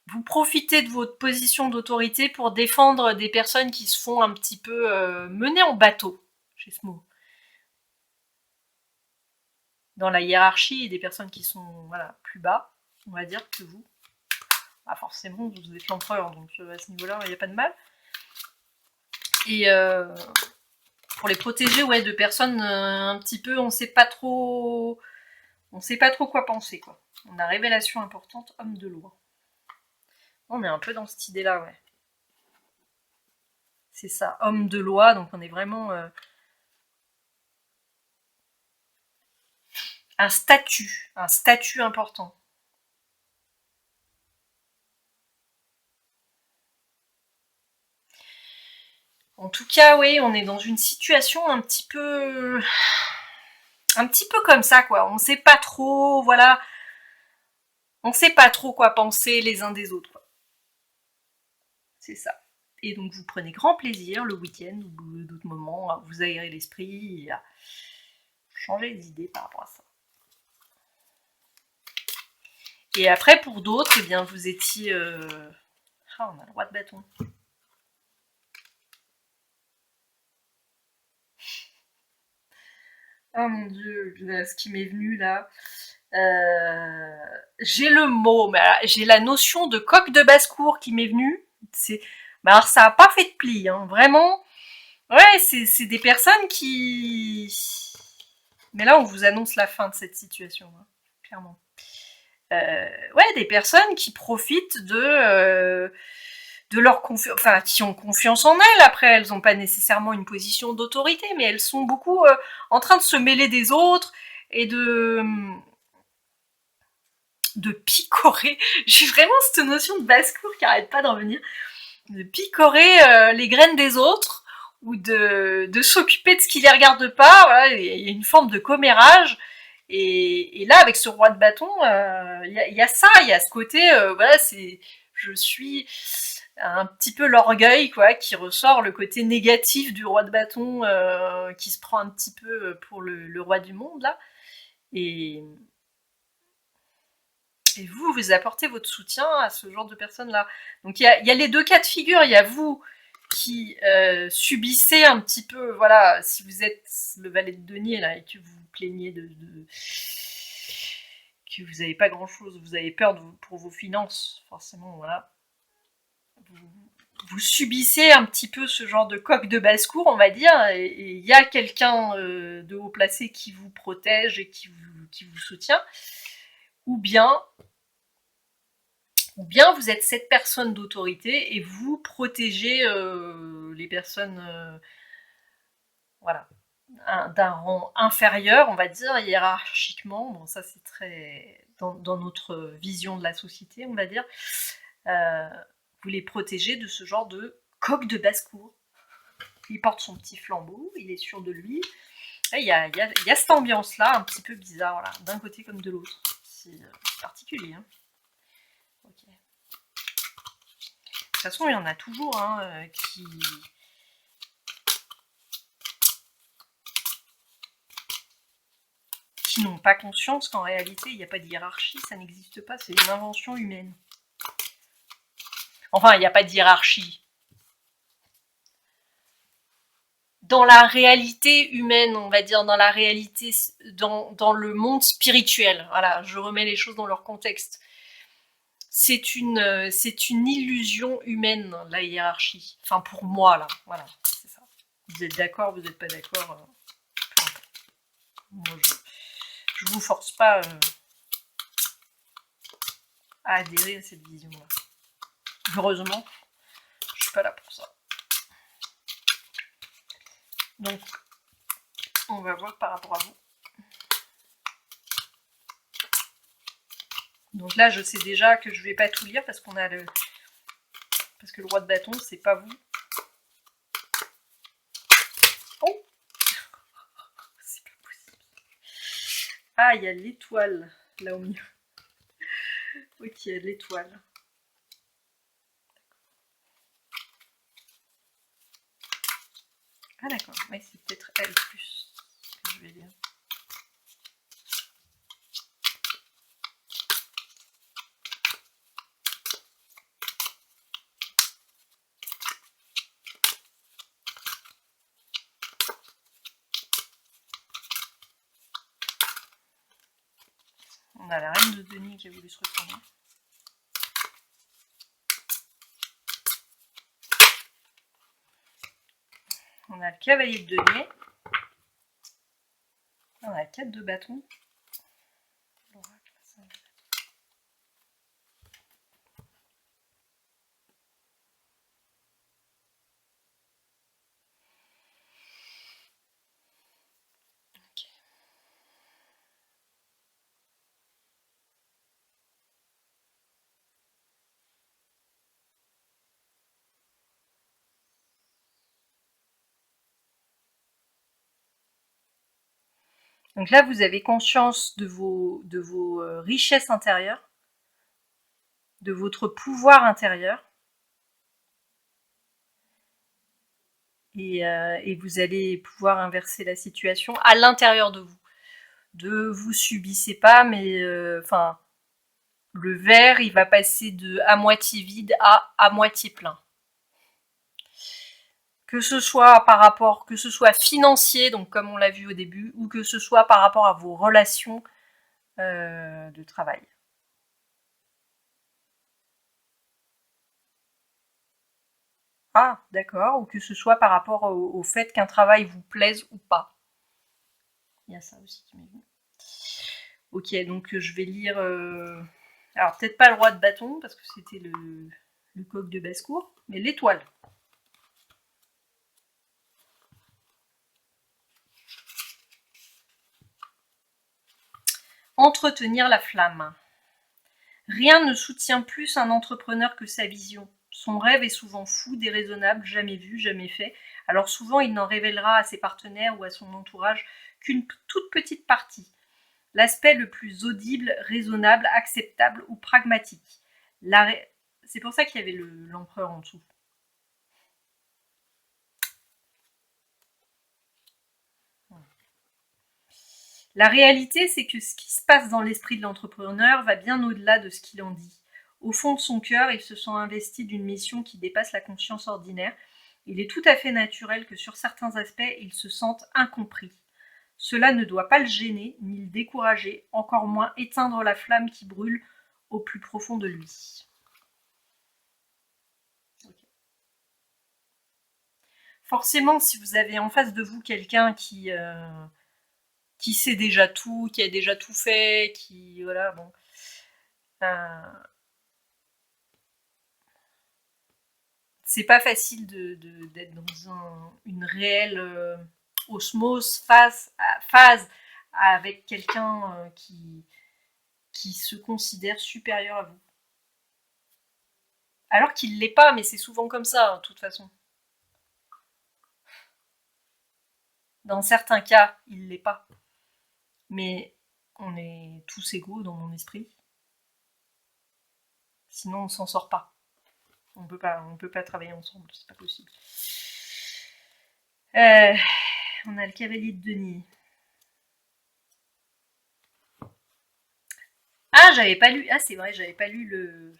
Vous profitez de votre position d'autorité pour défendre des personnes qui se font un petit peu mener en bateau, j'ai ce mot. Dans la hiérarchie, des personnes qui sont voilà, plus bas, on va dire, que vous. Ah, forcément, vous êtes l'empereur, donc à ce niveau-là, il n'y a pas de mal. Et pour les protéger, ouais, de personnes un petit peu, on sait pas trop quoi penser, quoi. On a révélation importante, homme de loi. On est un peu dans cette idée-là, ouais. C'est ça, homme de loi, donc on est vraiment un statut important. En tout cas, oui, on est dans une situation un petit peu comme ça, quoi. On sait pas trop, voilà, on sait pas trop quoi penser les uns des autres, quoi. C'est ça. Et donc vous prenez grand plaisir le week-end ou d'autres moments à vous aérer l'esprit et à changer les idées par rapport à ça. Et après, pour d'autres, eh bien, vous étiez... Ah, on a le roi de bâton. Oh mon dieu, ce qui m'est venu là. J'ai le mot, mais j'ai la notion de coq de basse-cour qui m'est venue. Alors ça a pas fait de pli, hein, vraiment. Ouais, c'est des personnes qui... Mais là, on vous annonce la fin de cette situation, hein, clairement. Ouais, des personnes qui profitent de leur confiance, enfin, qui ont confiance en elles. Après, elles n'ont pas nécessairement une position d'autorité, mais elles sont beaucoup en train de se mêler des autres et de picorer. J'ai vraiment cette notion de basse-cour qui arrête pas d'en venir. De picorer les graines des autres ou de s'occuper de ce qui les regarde pas. Voilà, il y a une forme de commérage. Et là, avec ce roi de bâton, il y a ça, il y a ce côté, voilà, je suis un petit peu l'orgueil, quoi, qui ressort, le côté négatif du roi de bâton, qui se prend un petit peu pour le roi du monde, là. Et, et vous apportez votre soutien à ce genre de personnes-là. Donc il y a les deux cas de figure, il y a vous qui subissez un petit peu, voilà, si vous êtes le valet de denier là et que vous vous plaignez que vous n'avez pas grand chose, vous avez peur pour vos finances, forcément, voilà. Vous subissez un petit peu ce genre de coq de basse-cour, on va dire, et il y a quelqu'un de haut placé qui vous protège et qui vous soutient, ou bien vous êtes cette personne d'autorité et vous protégez les personnes voilà, d'un rang inférieur, on va dire, hiérarchiquement. Bon, ça c'est très dans notre vision de la société, on va dire. Vous les protégez de ce genre de coq de basse-cour. Il porte son petit flambeau, il est sûr de lui. Il y a cette ambiance-là, un petit peu bizarre, voilà, d'un côté comme de l'autre. C'est particulier. Hein. Okay. De toute façon, il y en a toujours hein, qui n'ont pas conscience qu'en réalité, il n'y a pas de hiérarchie, ça n'existe pas, c'est une invention humaine. Enfin, il n'y a pas de hiérarchie. Dans la réalité humaine, on va dire, dans la réalité, dans le monde spirituel. Voilà, je remets les choses dans leur contexte. C'est une illusion humaine, la hiérarchie. Enfin, pour moi, là, voilà, c'est ça. Vous êtes d'accord, vous n'êtes pas d'accord. Moi, je vous force pas à adhérer à cette vision-là. Heureusement, je suis pas là pour ça. Donc, on va voir par rapport à vous. Donc là, je sais déjà que je vais pas tout lire parce qu'on a le... Parce que le roi de bâton, c'est pas vous. Oh c'est pas possible. Ah, il y a l'étoile, là au milieu. Ok, l'étoile. Ah d'accord, ouais, c'est peut-être elle plus que je vais lire. On a la reine de Denis qui a voulu se retourner. On a le cavalier de denier. On a la 4 de bâton. Donc là, vous avez conscience de vos richesses intérieures, de votre pouvoir intérieur. Et vous allez pouvoir inverser la situation à l'intérieur de vous. De vous subissez pas, mais enfin, le verre, il va passer de à moitié vide à moitié plein. Que ce soit par rapport, que ce soit financier, donc comme on l'a vu au début, ou que ce soit par rapport à vos relations de travail. Ah, d'accord, ou que ce soit par rapport au fait qu'un travail vous plaise ou pas. Il y a ça aussi qui m'est venu. Ok, donc je vais lire... Alors peut-être pas le roi de bâton, parce que c'était le coq de basse-cour, mais l'étoile. Entretenir la flamme. Rien ne soutient plus un entrepreneur que sa vision. Son rêve est souvent fou, déraisonnable, jamais vu, jamais fait. Alors souvent, il n'en révélera à ses partenaires ou à son entourage qu'une toute petite partie. L'aspect le plus audible, raisonnable, acceptable ou pragmatique. C'est pour ça qu'il y avait l'empereur en dessous. La réalité, c'est que ce qui se passe dans l'esprit de l'entrepreneur va bien au-delà de ce qu'il en dit. Au fond de son cœur, il se sent investi d'une mission qui dépasse la conscience ordinaire. Il est tout à fait naturel que sur certains aspects, il se sente incompris. Cela ne doit pas le gêner, ni le décourager, encore moins éteindre la flamme qui brûle au plus profond de lui. Okay. Forcément, si vous avez en face de vous quelqu'un qui sait déjà tout, qui a déjà tout fait, qui voilà, bon, c'est pas facile d'être dans une réelle osmose, phase avec quelqu'un qui se considère supérieur à vous. Alors qu'il l'est pas, mais c'est souvent comme ça, de toute façon. Dans certains cas, il l'est pas. Mais on est tous égaux dans mon esprit. Sinon, on s'en sort pas. On peut pas travailler ensemble, c'est pas possible. On a le cavalier de denier. Ah, j'avais pas lu. Ah, c'est vrai, j'avais pas lu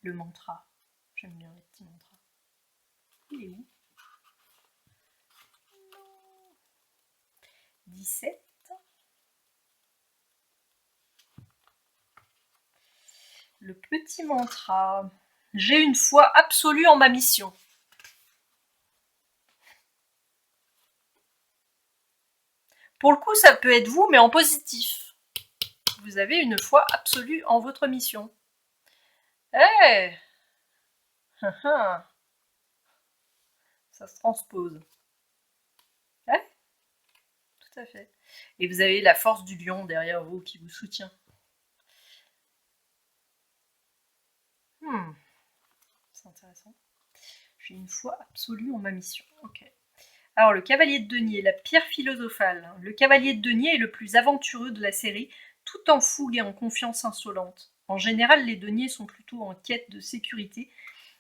le mantra. J'aime bien les petits mantras. Il est où? 17. Le petit mantra. J'ai une foi absolue en ma mission. Pour le coup, ça peut être vous, mais en positif. Vous avez une foi absolue en votre mission. Eh ça se transpose. Ouais, tout à fait. Et vous avez la force du lion derrière vous qui vous soutient. C'est intéressant. J'ai une foi absolue en ma mission. Ok. Alors, le cavalier de denier, la pierre philosophale. Le cavalier de denier est le plus aventureux de la série, tout en fougue et en confiance insolente. En général, les deniers sont plutôt en quête de sécurité,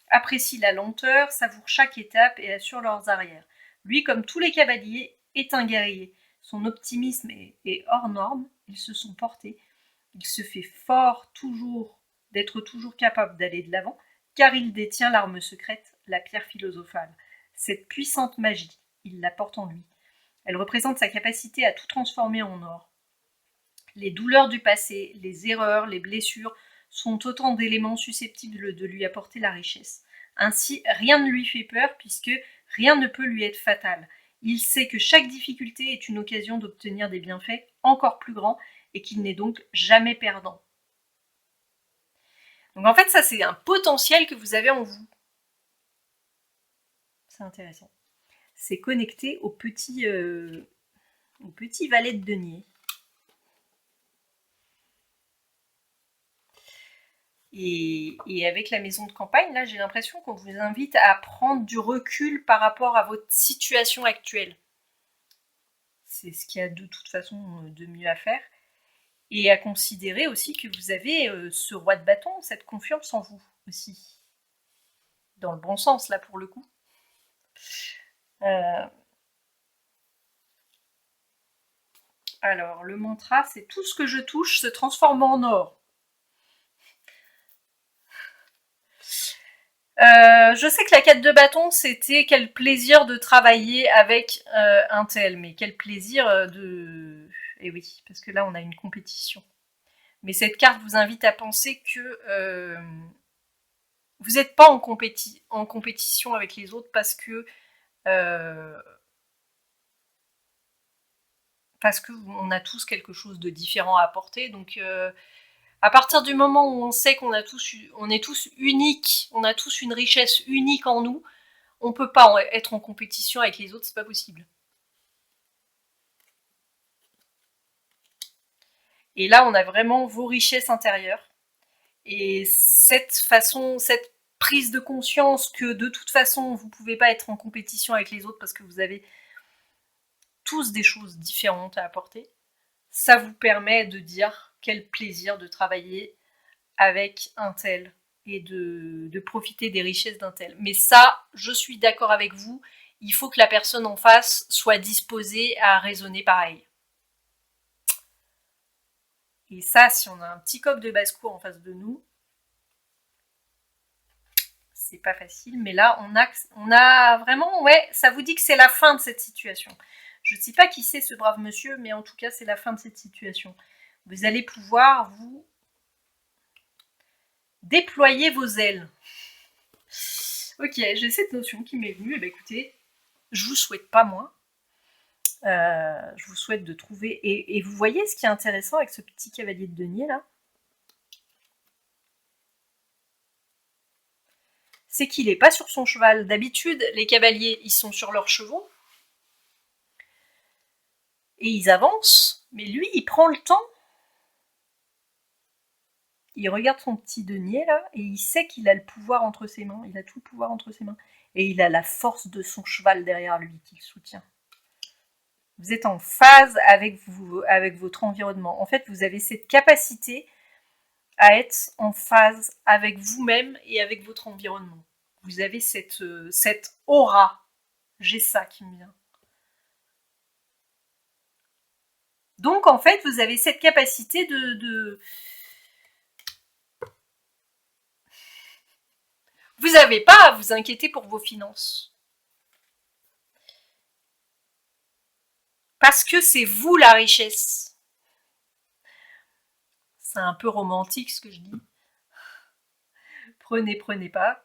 apprécient la lenteur, savourent chaque étape et assurent leurs arrières. Lui, comme tous les cavaliers, est un guerrier. Son optimisme est hors norme, ils se sont portés. Il se fait fort d'être toujours capable d'aller de l'avant, car il détient l'arme secrète, la pierre philosophale. Cette puissante magie, il la porte en lui. Elle représente sa capacité à tout transformer en or. Les douleurs du passé, les erreurs, les blessures sont autant d'éléments susceptibles de lui apporter la richesse. Ainsi, rien ne lui fait peur puisque rien ne peut lui être fatal. Il sait que chaque difficulté est une occasion d'obtenir des bienfaits encore plus grands et qu'il n'est donc jamais perdant. Donc en fait, ça c'est un potentiel que vous avez en vous. C'est intéressant. C'est connecté au petit valet de denier. Et avec la maison de campagne, là, j'ai l'impression qu'on vous invite à prendre du recul par rapport à votre situation actuelle. C'est ce qu'il y a de toute façon de mieux à faire. Et à considérer aussi que vous avez ce roi de bâton, cette confiance en vous aussi. Dans le bon sens, là, pour le coup. Alors, le mantra, c'est tout ce que je touche se transforme en or. Je sais que la quête de bâton, c'était quel plaisir de travailler avec un tel, mais quel plaisir de... Eh oui, parce que là, on a une compétition. Mais cette carte vous invite à penser que vous n'êtes pas en compétition avec les autres parce qu'on a tous quelque chose de différent à apporter. Donc, à partir du moment où on sait on est tous uniques, on a tous une richesse unique en nous, on peut pas être en compétition avec les autres, c'est pas possible. Et là, on a vraiment vos richesses intérieures. Et cette prise de conscience que de toute façon, vous pouvez pas être en compétition avec les autres parce que vous avez tous des choses différentes à apporter, ça vous permet de dire quel plaisir de travailler avec un tel et de profiter des richesses d'un tel. Mais ça, je suis d'accord avec vous, il faut que la personne en face soit disposée à raisonner pareil. Et ça, si on a un petit coq de basse-cour en face de nous, c'est pas facile, mais là on a vraiment, ouais, ça vous dit que c'est la fin de cette situation. Je ne sais pas qui c'est ce brave monsieur, mais en tout cas c'est la fin de cette situation. Vous allez pouvoir vous déployer vos ailes. Ok, j'ai cette notion qui m'est venue, et bien écoutez, je vous souhaite pas moins. Je vous souhaite de trouver, et vous voyez ce qui est intéressant avec ce petit cavalier de denier là, c'est qu'il n'est pas sur son cheval. D'habitude, les cavaliers, ils sont sur leurs chevaux, et ils avancent, mais lui, il prend le temps. Il regarde son petit denier là, et il sait qu'il a le pouvoir entre ses mains, il a tout le pouvoir entre ses mains, et il a la force de son cheval derrière lui qui le soutient. Vous êtes en phase avec votre environnement. En fait, vous avez cette capacité à être en phase avec vous-même et avec votre environnement. Vous avez cette aura. J'ai ça qui me vient. Donc, en fait, vous avez cette capacité de... Vous n'avez pas à vous inquiéter pour vos finances. Parce que c'est vous la richesse. C'est un peu romantique ce que je dis. Prenez pas.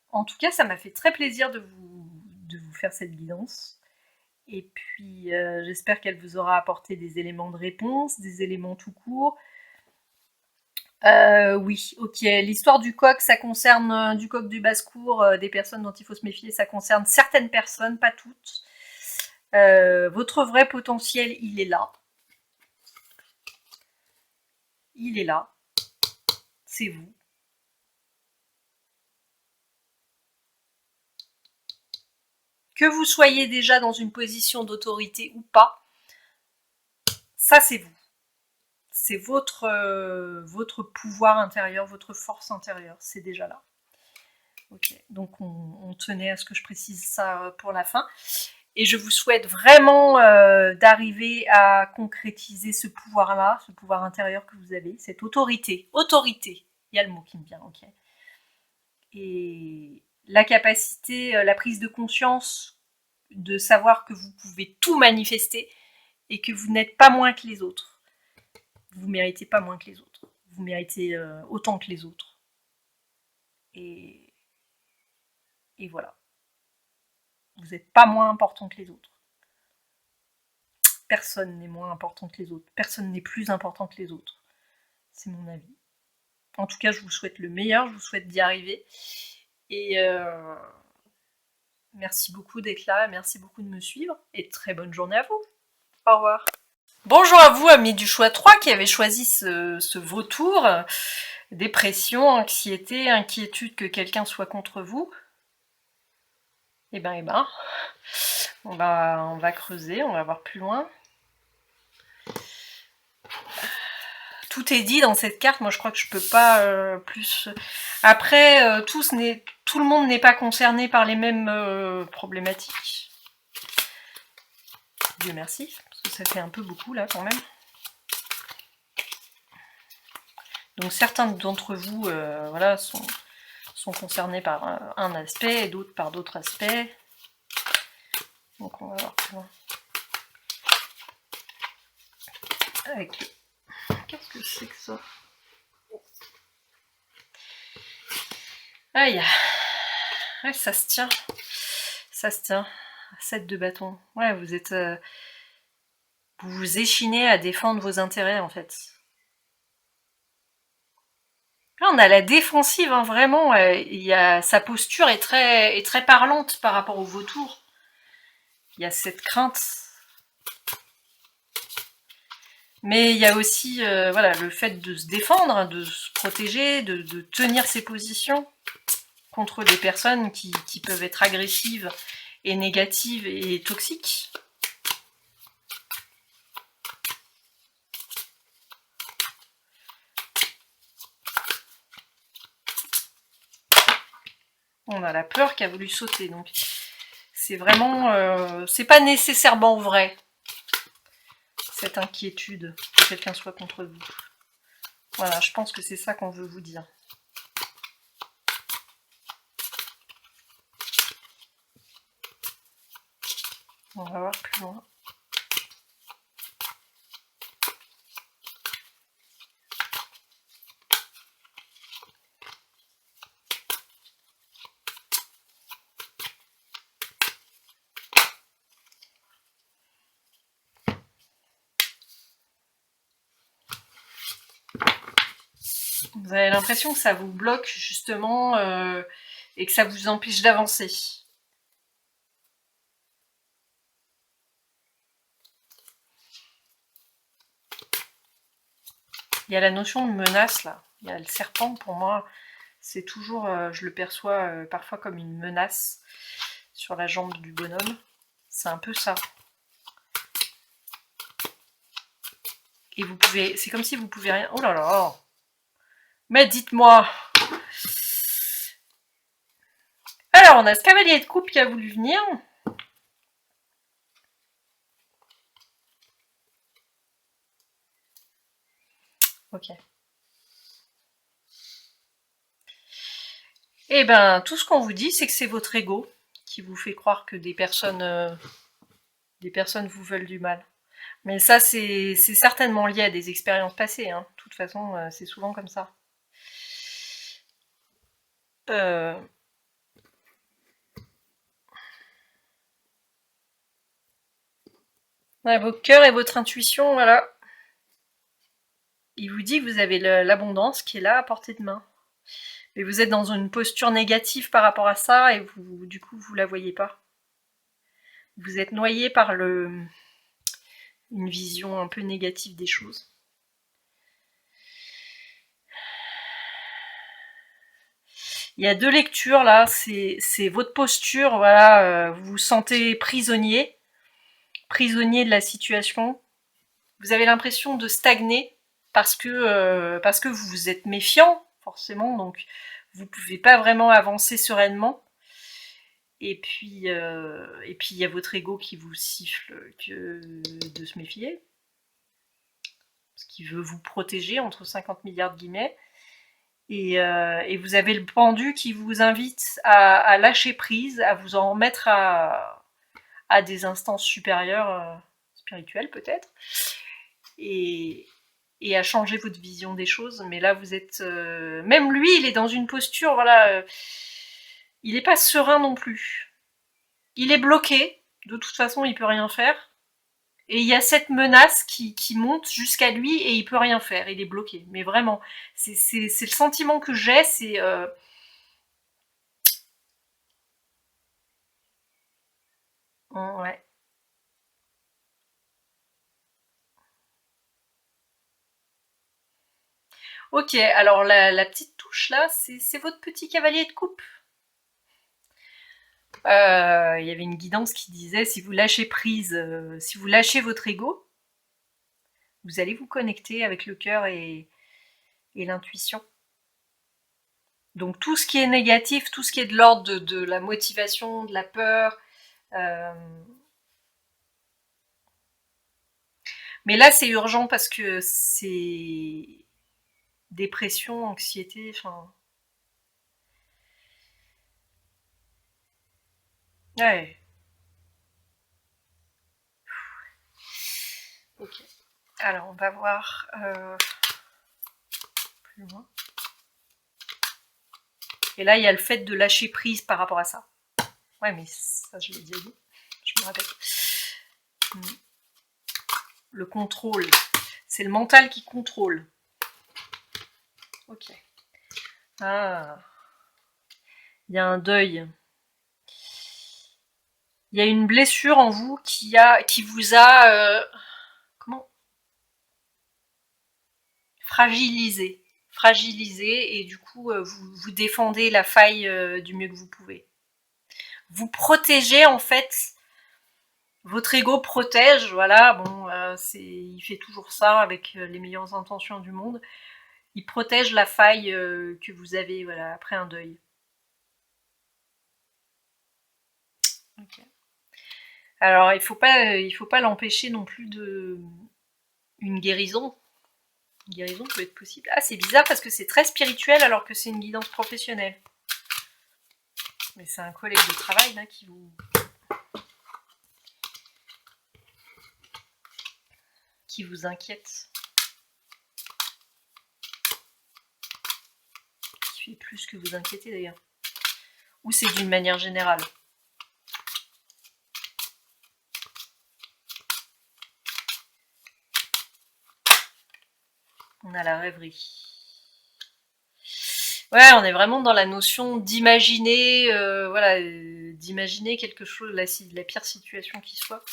En tout cas, ça m'a fait très plaisir de vous faire cette guidance. Et puis, j'espère qu'elle vous aura apporté des éléments de réponse, des éléments tout court. Oui, ok. L'histoire du coq, ça concerne du coq du basse-cour, des personnes dont il faut se méfier, ça concerne certaines personnes, pas toutes. Votre vrai potentiel, il est là. Il est là. C'est vous. Que vous soyez déjà dans une position d'autorité ou pas, ça c'est vous. C'est votre pouvoir intérieur, votre force intérieure, c'est déjà là. Ok, donc on tenait à ce que je précise ça pour la fin. Et je vous souhaite vraiment d'arriver à concrétiser ce pouvoir-là, ce pouvoir intérieur que vous avez, cette autorité. Autorité, il y a le mot qui me vient, ok. Et la capacité, la prise de conscience de savoir que vous pouvez tout manifester et que vous n'êtes pas moins que les autres. Vous méritez pas moins que les autres. Vous méritez autant que les autres. Et voilà. Vous n'êtes pas moins important que les autres. Personne n'est moins important que les autres. Personne n'est plus important que les autres. C'est mon avis. En tout cas, je vous souhaite le meilleur. Je vous souhaite d'y arriver. Et merci beaucoup d'être là. Merci beaucoup de me suivre. Et très bonne journée à vous. Au revoir. Bonjour à vous, amis du choix 3 qui avez choisi ce vautour. Dépression, anxiété, inquiétude que quelqu'un soit contre vous. Eh ben, on va creuser, on va voir plus loin. Tout est dit dans cette carte, moi je crois que je peux pas plus... Après, tout le monde n'est pas concerné par les mêmes problématiques. Dieu merci, parce que ça fait un peu beaucoup là quand même. Donc certains d'entre vous voilà, sont concernés par un aspect et d'autres par d'autres aspects. Donc on va voir plus loin. Avec le... Qu'est-ce que c'est que ça? Aïe. Ouais, ça se tient. Ça se tient. 7 de bâton. Ouais, vous êtes... vous vous échinez à défendre vos intérêts, en fait. Là, on a la défensive, hein, vraiment. Sa posture est très parlante par rapport au vautour. Il y a cette crainte. Mais il y a aussi voilà, le fait de se défendre, de se protéger, de tenir ses positions contre des personnes qui peuvent être agressives et négatives et toxiques. On a la peur qui a voulu sauter, donc c'est vraiment... c'est pas nécessairement vrai, cette inquiétude que quelqu'un soit contre vous. Voilà, je pense que c'est ça qu'on veut vous dire. On va voir plus loin. Vous avez l'impression que ça vous bloque justement et que ça vous empêche d'avancer. Il y a la notion de menace là. Il y a le serpent pour moi, c'est toujours, je le perçois parfois comme une menace sur la jambe du bonhomme. C'est un peu ça. Et vous pouvez, c'est comme si vous pouvez rien. Oh là là. Mais dites-moi. Alors, on a ce cavalier de coupe qui a voulu venir. Ok. Eh ben, tout ce qu'on vous dit, c'est que c'est votre ego qui vous fait croire que des personnes vous veulent du mal. Mais ça, c'est certainement lié à des expériences passées. Hein. De toute façon, c'est souvent comme ça. Ouais, vos cœurs et votre intuition, voilà. Il vous dit que vous avez l'abondance qui est là à portée de main. Mais vous êtes dans une posture négative par rapport à ça et vous, du coup, vous la voyez pas. Vous êtes noyé par une vision un peu négative des choses. Il y a deux lectures là, c'est votre posture, voilà, vous vous sentez prisonnier de la situation. Vous avez l'impression de stagner parce que vous vous êtes méfiant, forcément, donc vous pouvez pas vraiment avancer sereinement. Et puis il y a votre ego qui vous siffle de se méfier, parce qu'il veut vous protéger entre 50 milliards de guillemets. Et vous avez le pendu qui vous invite à lâcher prise, à vous en remettre à des instances supérieures, spirituelles peut-être, et à changer votre vision des choses. Mais là, vous êtes... même lui, il est dans une posture, voilà... il n'est pas serein non plus. Il est bloqué, de toute façon, il peut rien faire. Et il y a cette menace qui monte jusqu'à lui et il peut rien faire, il est bloqué. Mais vraiment, c'est le sentiment que j'ai, c'est... ouais. Ok, alors la petite touche là, c'est votre petit cavalier de coupe. Il y avait une guidance qui disait, si vous lâchez prise, si vous lâchez votre ego, vous allez vous connecter avec le cœur et l'intuition. Donc tout ce qui est négatif, tout ce qui est de l'ordre de la motivation, de la peur. Mais là, c'est urgent parce que c'est dépression, anxiété, enfin... Ouais. Ok. Alors, on va voir plus loin. Et là, il y a le fait de lâcher prise par rapport à ça. Ouais, mais ça, je l'ai déjà dit. Je me rappelle. Le contrôle. C'est le mental qui contrôle. Ok. Ah. Il y a un deuil. Il y a une blessure en vous qui vous a... comment fragilisé. Fragilisé, et du coup, vous défendez la faille du mieux que vous pouvez. Vous protégez, en fait... Votre ego protège, voilà, bon, il fait toujours ça avec les meilleures intentions du monde. Il protège la faille que vous avez, voilà, après un deuil. Okay. Alors, il faut pas l'empêcher non plus de... Une guérison. Une guérison peut être possible. Ah, c'est bizarre parce que c'est très spirituel alors que c'est une guidance professionnelle. Mais c'est un collègue de travail là qui vous... qui vous inquiète? Qui fait plus que vous inquiétez d'ailleurs? Ou c'est d'une manière générale? On a la rêverie. Ouais, on est vraiment dans la notion d'imaginer, voilà, d'imaginer quelque chose, la pire situation qui soit. De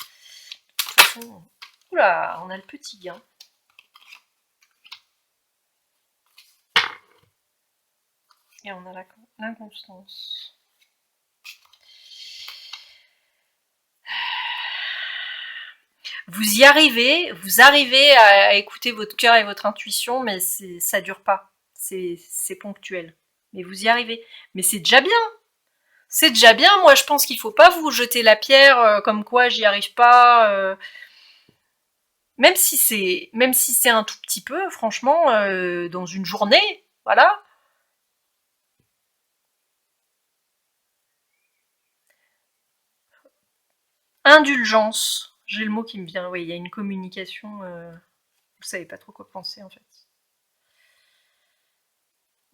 toute façon, oula, on a le petit gain. Et on a l'inconstance. Vous y arrivez, vous arrivez à écouter votre cœur et votre intuition, mais ça dure pas. C'est ponctuel. Mais vous y arrivez. Mais c'est déjà bien. C'est déjà bien. Moi, je pense qu'il faut pas vous jeter la pierre comme quoi j'y arrive pas. Même si c'est un tout petit peu, franchement, dans une journée, voilà. Indulgence. J'ai le mot qui me vient. Oui, il y a une communication. Vous savez pas trop quoi penser en fait.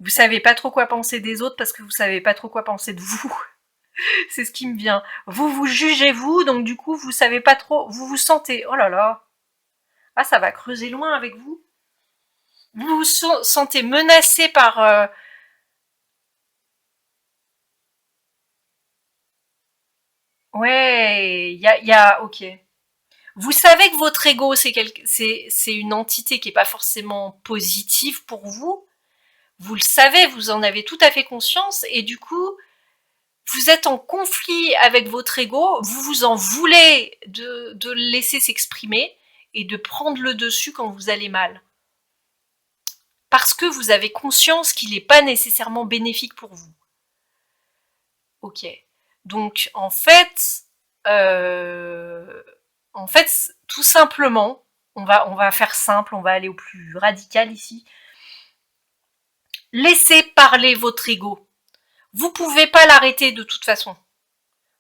Vous savez pas trop quoi penser des autres parce que vous savez pas trop quoi penser de vous. C'est ce qui me vient. Vous jugez vous, donc du coup vous savez pas trop. Vous vous sentez. Oh là là. Ah, ça va creuser loin avec vous. Vous vous sentez menacé par. Ouais, ok. Vous savez que votre ego, c'est une entité qui est pas forcément positive pour vous. Vous le savez, vous en avez tout à fait conscience, et du coup, vous êtes en conflit avec votre ego, vous vous en voulez de le laisser s'exprimer et de prendre le dessus quand vous allez mal. Parce que vous avez conscience qu'il n'est pas nécessairement bénéfique pour vous. Ok. Donc, en fait, tout simplement, on va faire simple, on va aller au plus radical ici. Laissez parler votre ego. Vous pouvez pas l'arrêter de toute façon.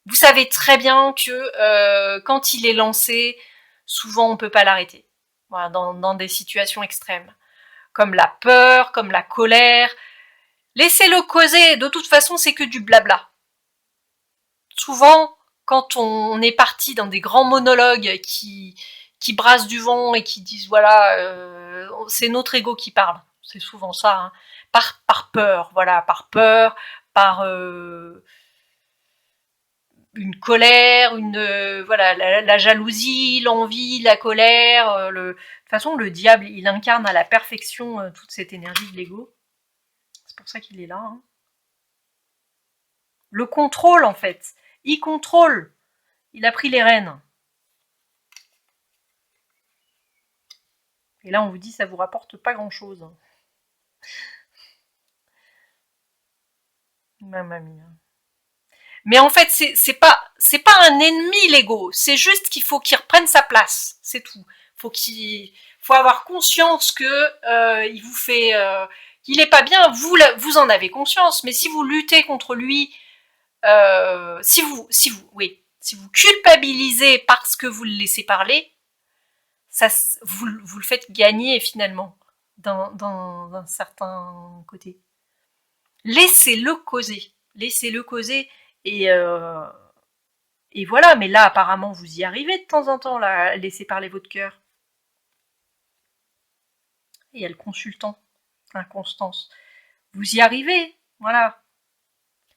Vous savez très bien que quand il est lancé, souvent on peut pas l'arrêter. Voilà, dans des situations extrêmes. Comme la peur, comme la colère. Laissez-le causer, de toute façon c'est que du blabla. Souvent, quand on est parti dans des grands monologues qui brassent du vent et qui disent voilà, c'est notre ego qui parle. C'est souvent ça, hein. Par peur, voilà, par une colère, voilà, la jalousie, l'envie, la colère. De toute façon, le diable, il incarne à la perfection toute cette énergie de l'ego. C'est pour ça qu'il est là. Hein. Le contrôle, en fait. Il contrôle. Il a pris les rênes. Et là, on vous dit, ça vous rapporte pas grand-chose. Mamma mia. Mais en fait, c'est pas un ennemi, l'ego. C'est juste qu'il faut qu'il reprenne sa place. C'est tout. Faut avoir conscience que il vous fait, qu'il est pas bien. Vous en avez conscience. Mais si vous luttez contre lui, si vous culpabilisez parce que vous le laissez parler, ça, vous le faites gagner finalement d'un certain côté. Laissez-le causer. Laissez-le causer. Et, euh, et voilà, mais là, apparemment, vous y arrivez de temps en temps, là, à laisser parler votre cœur. Et il y a le consultant, Inconstance. Vous y arrivez, voilà.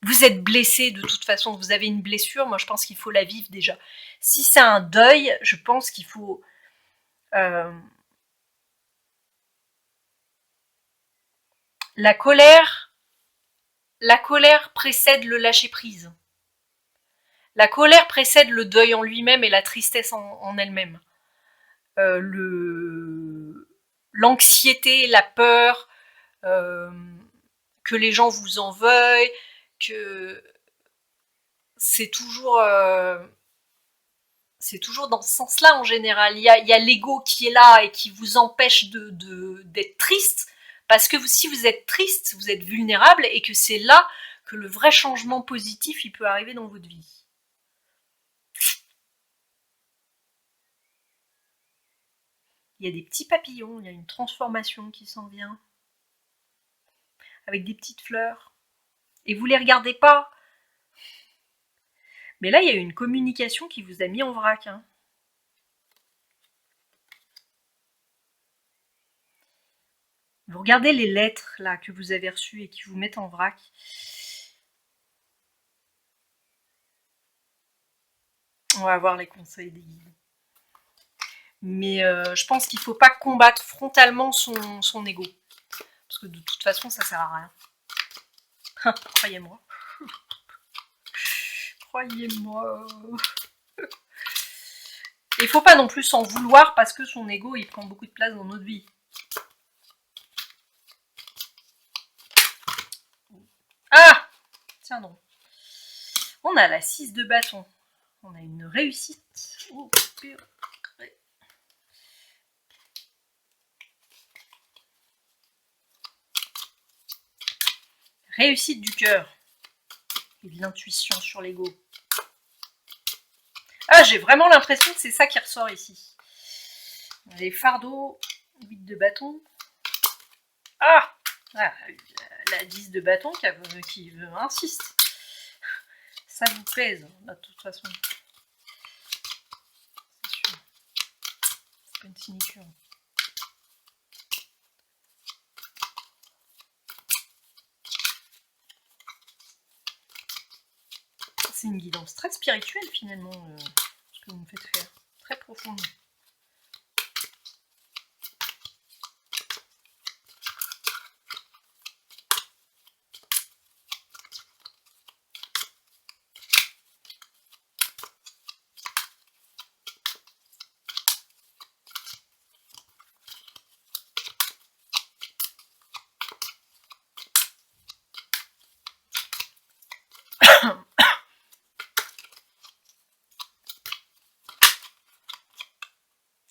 Vous êtes blessé de toute façon, vous avez une blessure, moi je pense qu'il faut la vivre déjà. Si c'est un deuil, je pense qu'il faut... la colère précède le lâcher-prise. La colère précède le deuil en lui-même et la tristesse en elle-même. L'anxiété, la peur, que les gens vous en veuillent, que c'est toujours dans ce sens-là en général. Il y a l'ego qui est là et qui vous empêche d'être triste, parce que si vous êtes triste, vous êtes vulnérable et que c'est là que le vrai changement positif il peut arriver dans votre vie. il y a des petits papillons, il y a une transformation qui s'en vient. Avec des petites fleurs. Et vous les regardez pas. Mais là, il y a une communication qui vous a mis en vrac. Hein. Vous regardez les lettres là que vous avez reçues et qui vous mettent en vrac. On va voir les conseils des guides. Mais je pense qu'il ne faut pas combattre frontalement son ego. Parce que de toute façon, ça sert à rien. Croyez-moi. Croyez-moi. Il ne faut pas non plus s'en vouloir parce que son ego, il prend beaucoup de place dans notre vie. Ah! Tiens donc. On a la 6 de bâton. On a une réussite. Oh, purée. Réussite du cœur. Et de l'intuition sur l'ego. Ah, j'ai vraiment l'impression que c'est ça qui ressort ici. Les fardeaux, 8 de bâton. Ah, la 10 de bâton qui insiste. Ça vous pèse, de toute façon. C'est sûr. C'est pas une sinécure. C'est une guidance très spirituelle, finalement, ce que vous me faites faire. Très profonde.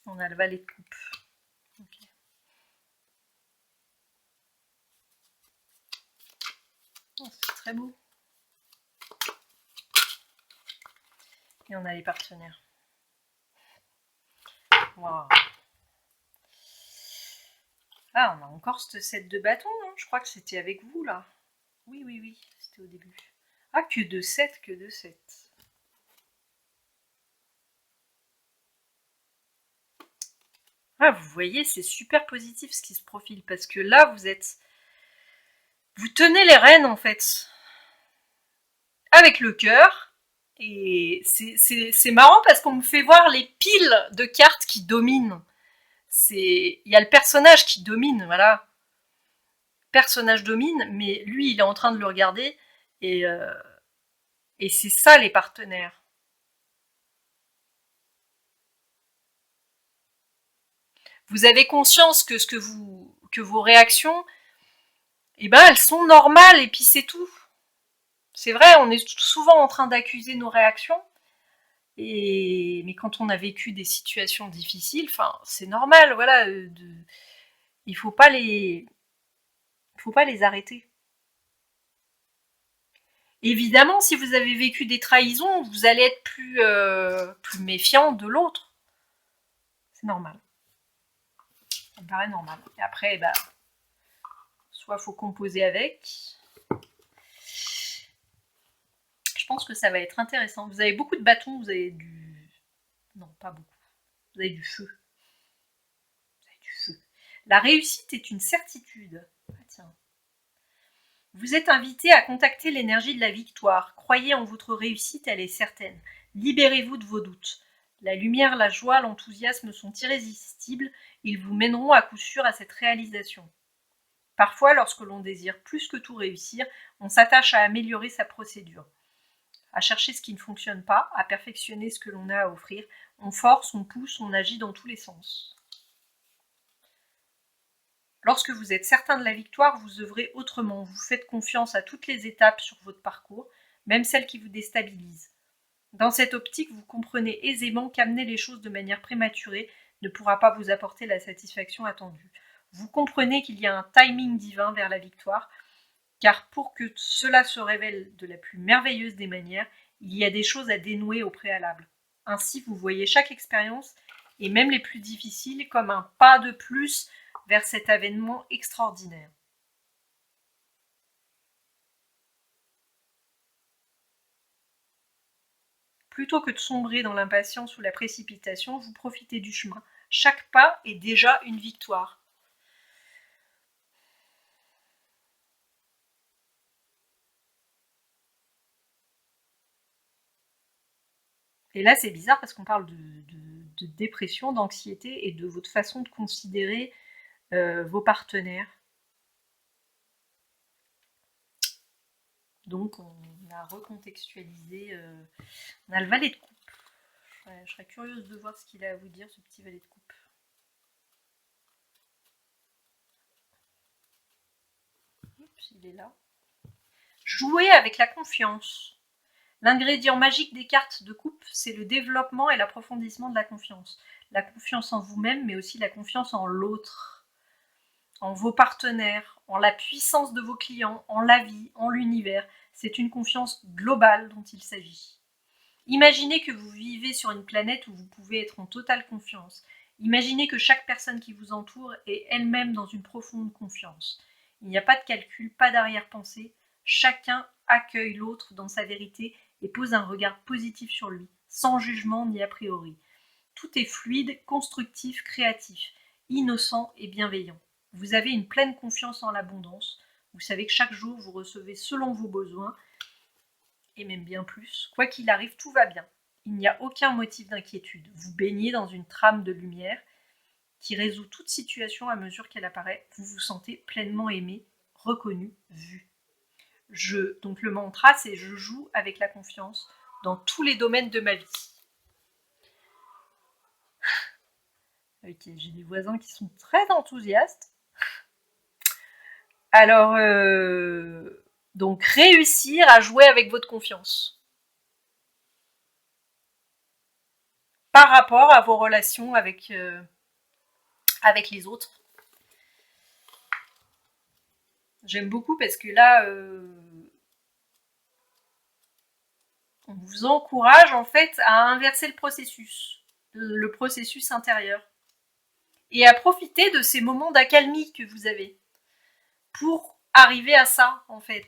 On a le valet de coupe. Okay. Oh, c'est très beau. Et on a les partenaires. Wow. Ah, on a encore ce set de bâtons, non? Je crois que c'était avec vous, là. Oui, oui, oui, c'était au début. Ah, que de 7, que de 7. Ah, vous voyez, c'est super positif ce qui se profile, parce que là, vous tenez les rênes, en fait, avec le cœur, et c'est marrant parce qu'on me fait voir les piles de cartes qui dominent. Il y a le personnage qui domine, voilà. Le personnage domine, mais lui, il est en train de le regarder, et c'est ça, les partenaires. Vous avez conscience que vos réactions, eh ben, elles sont normales, et puis c'est tout. C'est vrai, on est souvent en train d'accuser nos réactions, mais quand on a vécu des situations difficiles, enfin, c'est normal, voilà. Il faut pas les arrêter. Évidemment, si vous avez vécu des trahisons, vous allez être plus méfiant de l'autre. C'est normal. Ça me paraît normal. Et après, bah, soit faut composer avec. Je pense que ça va être intéressant. Vous avez beaucoup de bâtons, vous avez du... Non, pas beaucoup. Vous avez du feu. Vous avez du feu. La réussite est une certitude. Ah, tiens. Vous êtes invité à contacter l'énergie de la victoire. Croyez en votre réussite, elle est certaine. Libérez-vous de vos doutes. La lumière, la joie, l'enthousiasme sont irrésistibles. Ils vous mèneront à coup sûr à cette réalisation. Parfois, lorsque l'on désire plus que tout réussir, on s'attache à améliorer sa procédure, à chercher ce qui ne fonctionne pas, à perfectionner ce que l'on a à offrir. On force, on pousse, on agit dans tous les sens. Lorsque vous êtes certain de la victoire, vous œuvrez autrement. Vous faites confiance à toutes les étapes sur votre parcours, même celles qui vous déstabilisent. Dans cette optique, vous comprenez aisément qu'amener les choses de manière prématurée ne pourra pas vous apporter la satisfaction attendue. Vous comprenez qu'il y a un timing divin vers la victoire, car pour que cela se révèle de la plus merveilleuse des manières, il y a des choses à dénouer au préalable. Ainsi, vous voyez chaque expérience et même les plus difficiles, comme un pas de plus vers cet avènement extraordinaire. Plutôt que de sombrer dans l'impatience ou la précipitation, vous profitez du chemin. Chaque pas est déjà une victoire. Et là, c'est bizarre parce qu'on parle de dépression, d'anxiété et de votre façon de considérer vos partenaires. Donc, on a recontextualisé. On a le valet de coupe. Je serais curieuse de voir ce qu'il a à vous dire, ce petit valet de coupe. Oups, il est là. Jouer avec la confiance. L'ingrédient magique des cartes de coupe, c'est le développement et l'approfondissement de la confiance. La confiance en vous-même, mais aussi la confiance en l'autre, en vos partenaires, en la puissance de vos clients, en la vie, en l'univers. C'est une confiance globale dont il s'agit. Imaginez que vous vivez sur une planète où vous pouvez être en totale confiance. Imaginez que chaque personne qui vous entoure est elle-même dans une profonde confiance. Il n'y a pas de calcul, pas d'arrière-pensée. Chacun accueille l'autre dans sa vérité et pose un regard positif sur lui, sans jugement ni a priori. Tout est fluide, constructif, créatif, innocent et bienveillant. Vous avez une pleine confiance en l'abondance. Vous savez que chaque jour, vous recevez selon vos besoins, et même bien plus. Quoi qu'il arrive, tout va bien. Il n'y a aucun motif d'inquiétude. Vous baignez dans une trame de lumière qui résout toute situation à mesure qu'elle apparaît. Vous vous sentez pleinement aimé, reconnu, vu. Donc le mantra, c'est « je joue avec la confiance dans tous les domaines de ma vie ». Ok, j'ai des voisins qui sont très enthousiastes. Alors, donc réussir à jouer avec votre confiance par rapport à vos relations avec les autres. J'aime beaucoup parce que là, on vous encourage en fait à inverser le processus intérieur, et à profiter de ces moments d'accalmie que vous avez pour arriver à ça en fait.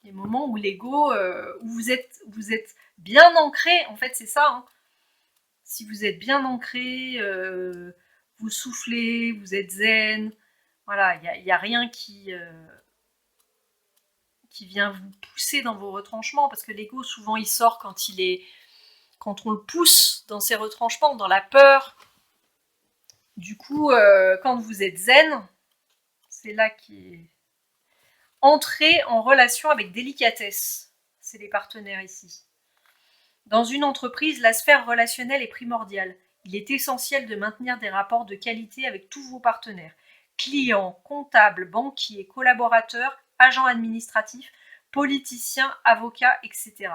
Les moments où l'ego, où vous êtes bien ancré, en fait c'est ça. Hein. Si vous êtes bien ancré, vous soufflez, vous êtes zen, voilà, il n'y a rien qui vient vous pousser dans vos retranchements, parce que l'ego souvent il sort quand on le pousse dans ses retranchements, dans la peur. Du coup, quand vous êtes zen, c'est là qui est entrer en relation avec délicatesse. C'est les partenaires ici. Dans une entreprise, la sphère relationnelle est primordiale. Il est essentiel de maintenir des rapports de qualité avec tous vos partenaires. Clients, comptables, banquiers, collaborateurs, agents administratifs, politiciens, avocats, etc.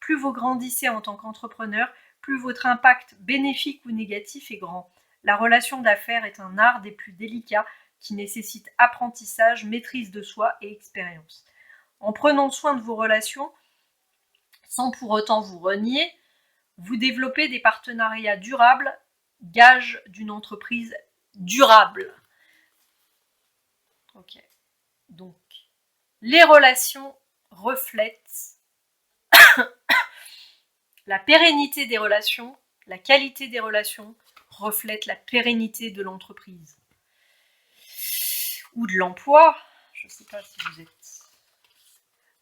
Plus vous grandissez en tant qu'entrepreneur, plus votre impact bénéfique ou négatif est grand. La relation d'affaires est un art des plus délicats qui nécessite apprentissage, maîtrise de soi et expérience. En prenant soin de vos relations, sans pour autant vous renier, vous développez des partenariats durables, gage d'une entreprise durable. Ok. Donc, les relations reflètent la pérennité des relations, la qualité des relations reflète la pérennité de l'entreprise. Ou de l'emploi, je ne sais pas si vous êtes...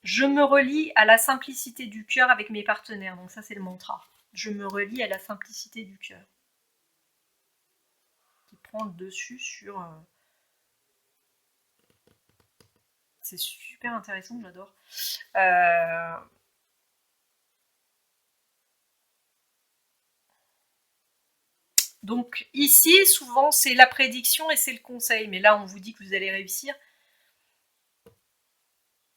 Je me relie à la simplicité du cœur avec mes partenaires, donc ça c'est le mantra. Je me relie à la simplicité du cœur. Qui prend le dessus sur... C'est super intéressant, j'adore. Donc ici, souvent, c'est la prédiction et c'est le conseil. Mais là, on vous dit que vous allez réussir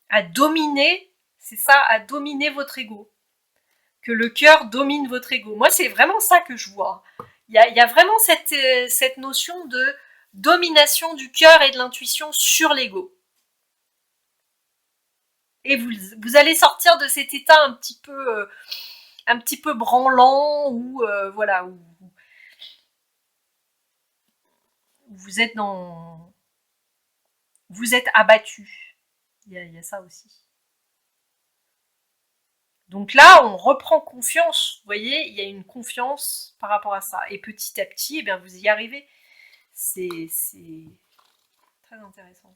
à dominer, c'est ça, à dominer votre ego. Que le cœur domine votre ego. Moi, c'est vraiment ça que je vois. Il y a vraiment cette notion de domination du cœur et de l'intuition sur l'ego. Et vous allez sortir de cet état un petit peu branlant, ou voilà, où vous êtes dans... Vous êtes abattu. Il y a ça aussi. Donc là, on reprend confiance. Vous voyez, il y a une confiance par rapport à ça. Et petit à petit, eh bien, vous y arrivez. C'est très intéressant.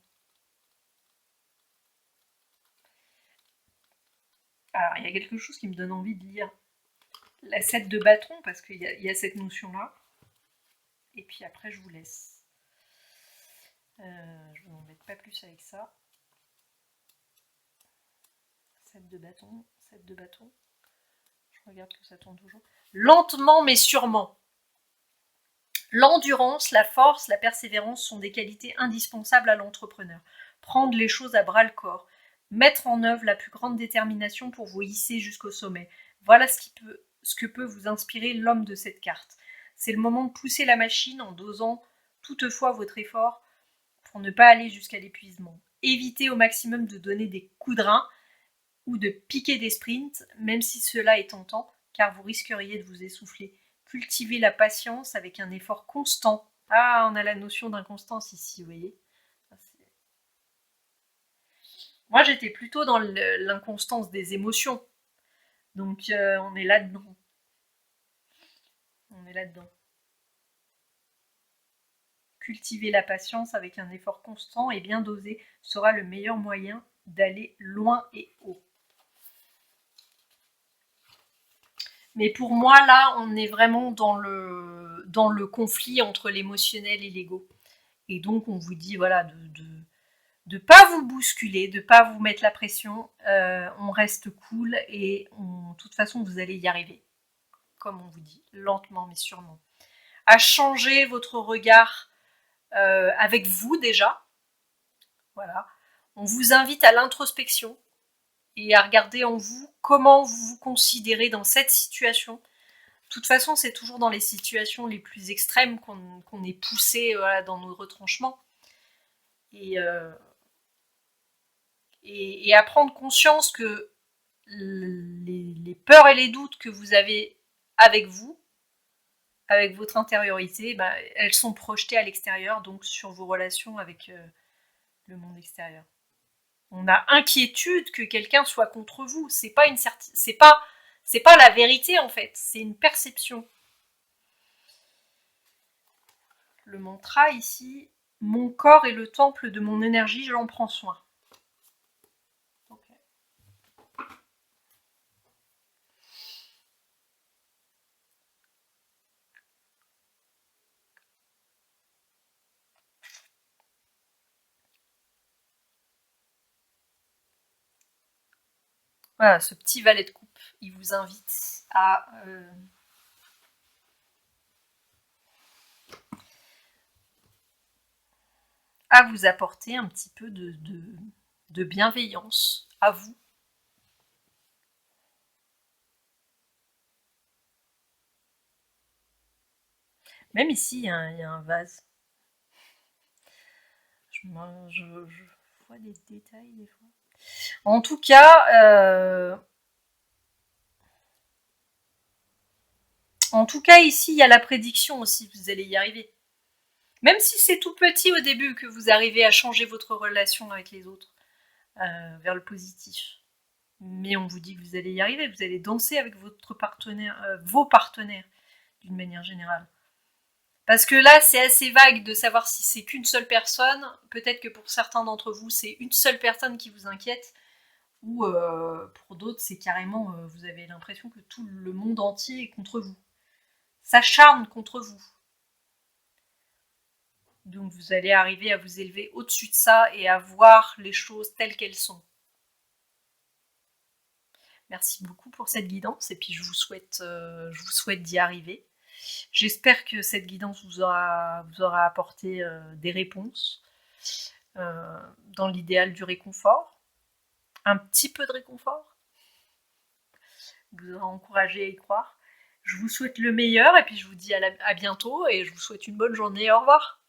Alors, il y a quelque chose qui me donne envie de lire la 7 de bâton, parce qu'il y a cette notion-là. Et puis après, je vous laisse. Je vous embête pas plus avec ça. 7 de bâton, 7 de bâton. Je regarde que ça tourne toujours. Lentement mais sûrement. L'endurance, la force, la persévérance sont des qualités indispensables à l'entrepreneur. Prendre les choses à bras le corps, mettre en œuvre la plus grande détermination pour vous hisser jusqu'au sommet. Voilà ce que peut vous inspirer l'homme de cette carte. C'est le moment de pousser la machine en dosant toutefois votre effort pour ne pas aller jusqu'à l'épuisement. Évitez au maximum de donner des coups de rein ou de piquer des sprints, même si cela est tentant, car vous risqueriez de vous essouffler. Cultivez la patience avec un effort constant. Ah, on a la notion d'inconstance ici, vous voyez. Moi, j'étais plutôt dans l'inconstance des émotions. Donc, on est là-dedans. On est là-dedans. Cultiver la patience avec un effort constant et bien dosé sera le meilleur moyen d'aller loin et haut. Mais pour moi, là, on est vraiment dans le conflit entre l'émotionnel et l'ego. Et donc, on vous dit, voilà, de pas vous bousculer, de pas vous mettre la pression. On reste cool et de toute façon, vous allez y arriver. Comme on vous dit, lentement mais sûrement. À changer votre regard avec vous déjà. Voilà. On vous invite à l'introspection et à regarder en vous comment vous vous considérez dans cette situation. De toute façon, c'est toujours dans les situations les plus extrêmes qu'on est poussé dans nos retranchements. Et à prendre conscience que les peurs et les doutes que vous avez avec vous, avec votre intériorité, bah, elles sont projetées à l'extérieur, donc sur vos relations avec le monde extérieur. On a inquiétude que quelqu'un soit contre vous. C'est pas c'est pas la vérité en fait. C'est une perception. Le mantra ici, mon corps est le temple de mon énergie, j'en prends soin. Okay. Voilà, ce petit valet de coupe, il vous invite à vous apporter un petit peu de bienveillance à vous. Même ici, il y a un vase. Je vois des détails des fois. En tout cas, ici, il y a la prédiction aussi, vous allez y arriver. Même si c'est tout petit au début que vous arrivez à changer votre relation avec les autres vers le positif. Mais on vous dit que vous allez y arriver, vous allez danser avec votre partenaire, vos partenaires, d'une manière générale. Parce que là, c'est assez vague de savoir si c'est qu'une seule personne. Peut-être que pour certains d'entre vous, c'est une seule personne qui vous inquiète. Ou pour d'autres, c'est carrément, vous avez l'impression que tout le monde entier est contre vous. S'acharne contre vous. Donc vous allez arriver à vous élever au-dessus de ça et à voir les choses telles qu'elles sont. Merci beaucoup pour cette guidance et puis je vous souhaite d'y arriver. J'espère que cette guidance vous aura apporté des réponses dans l'idéal du réconfort. Un petit peu de réconfort. Vous aura encouragé à y croire. Je vous souhaite le meilleur et puis je vous dis à bientôt et je vous souhaite une bonne journée. Au revoir.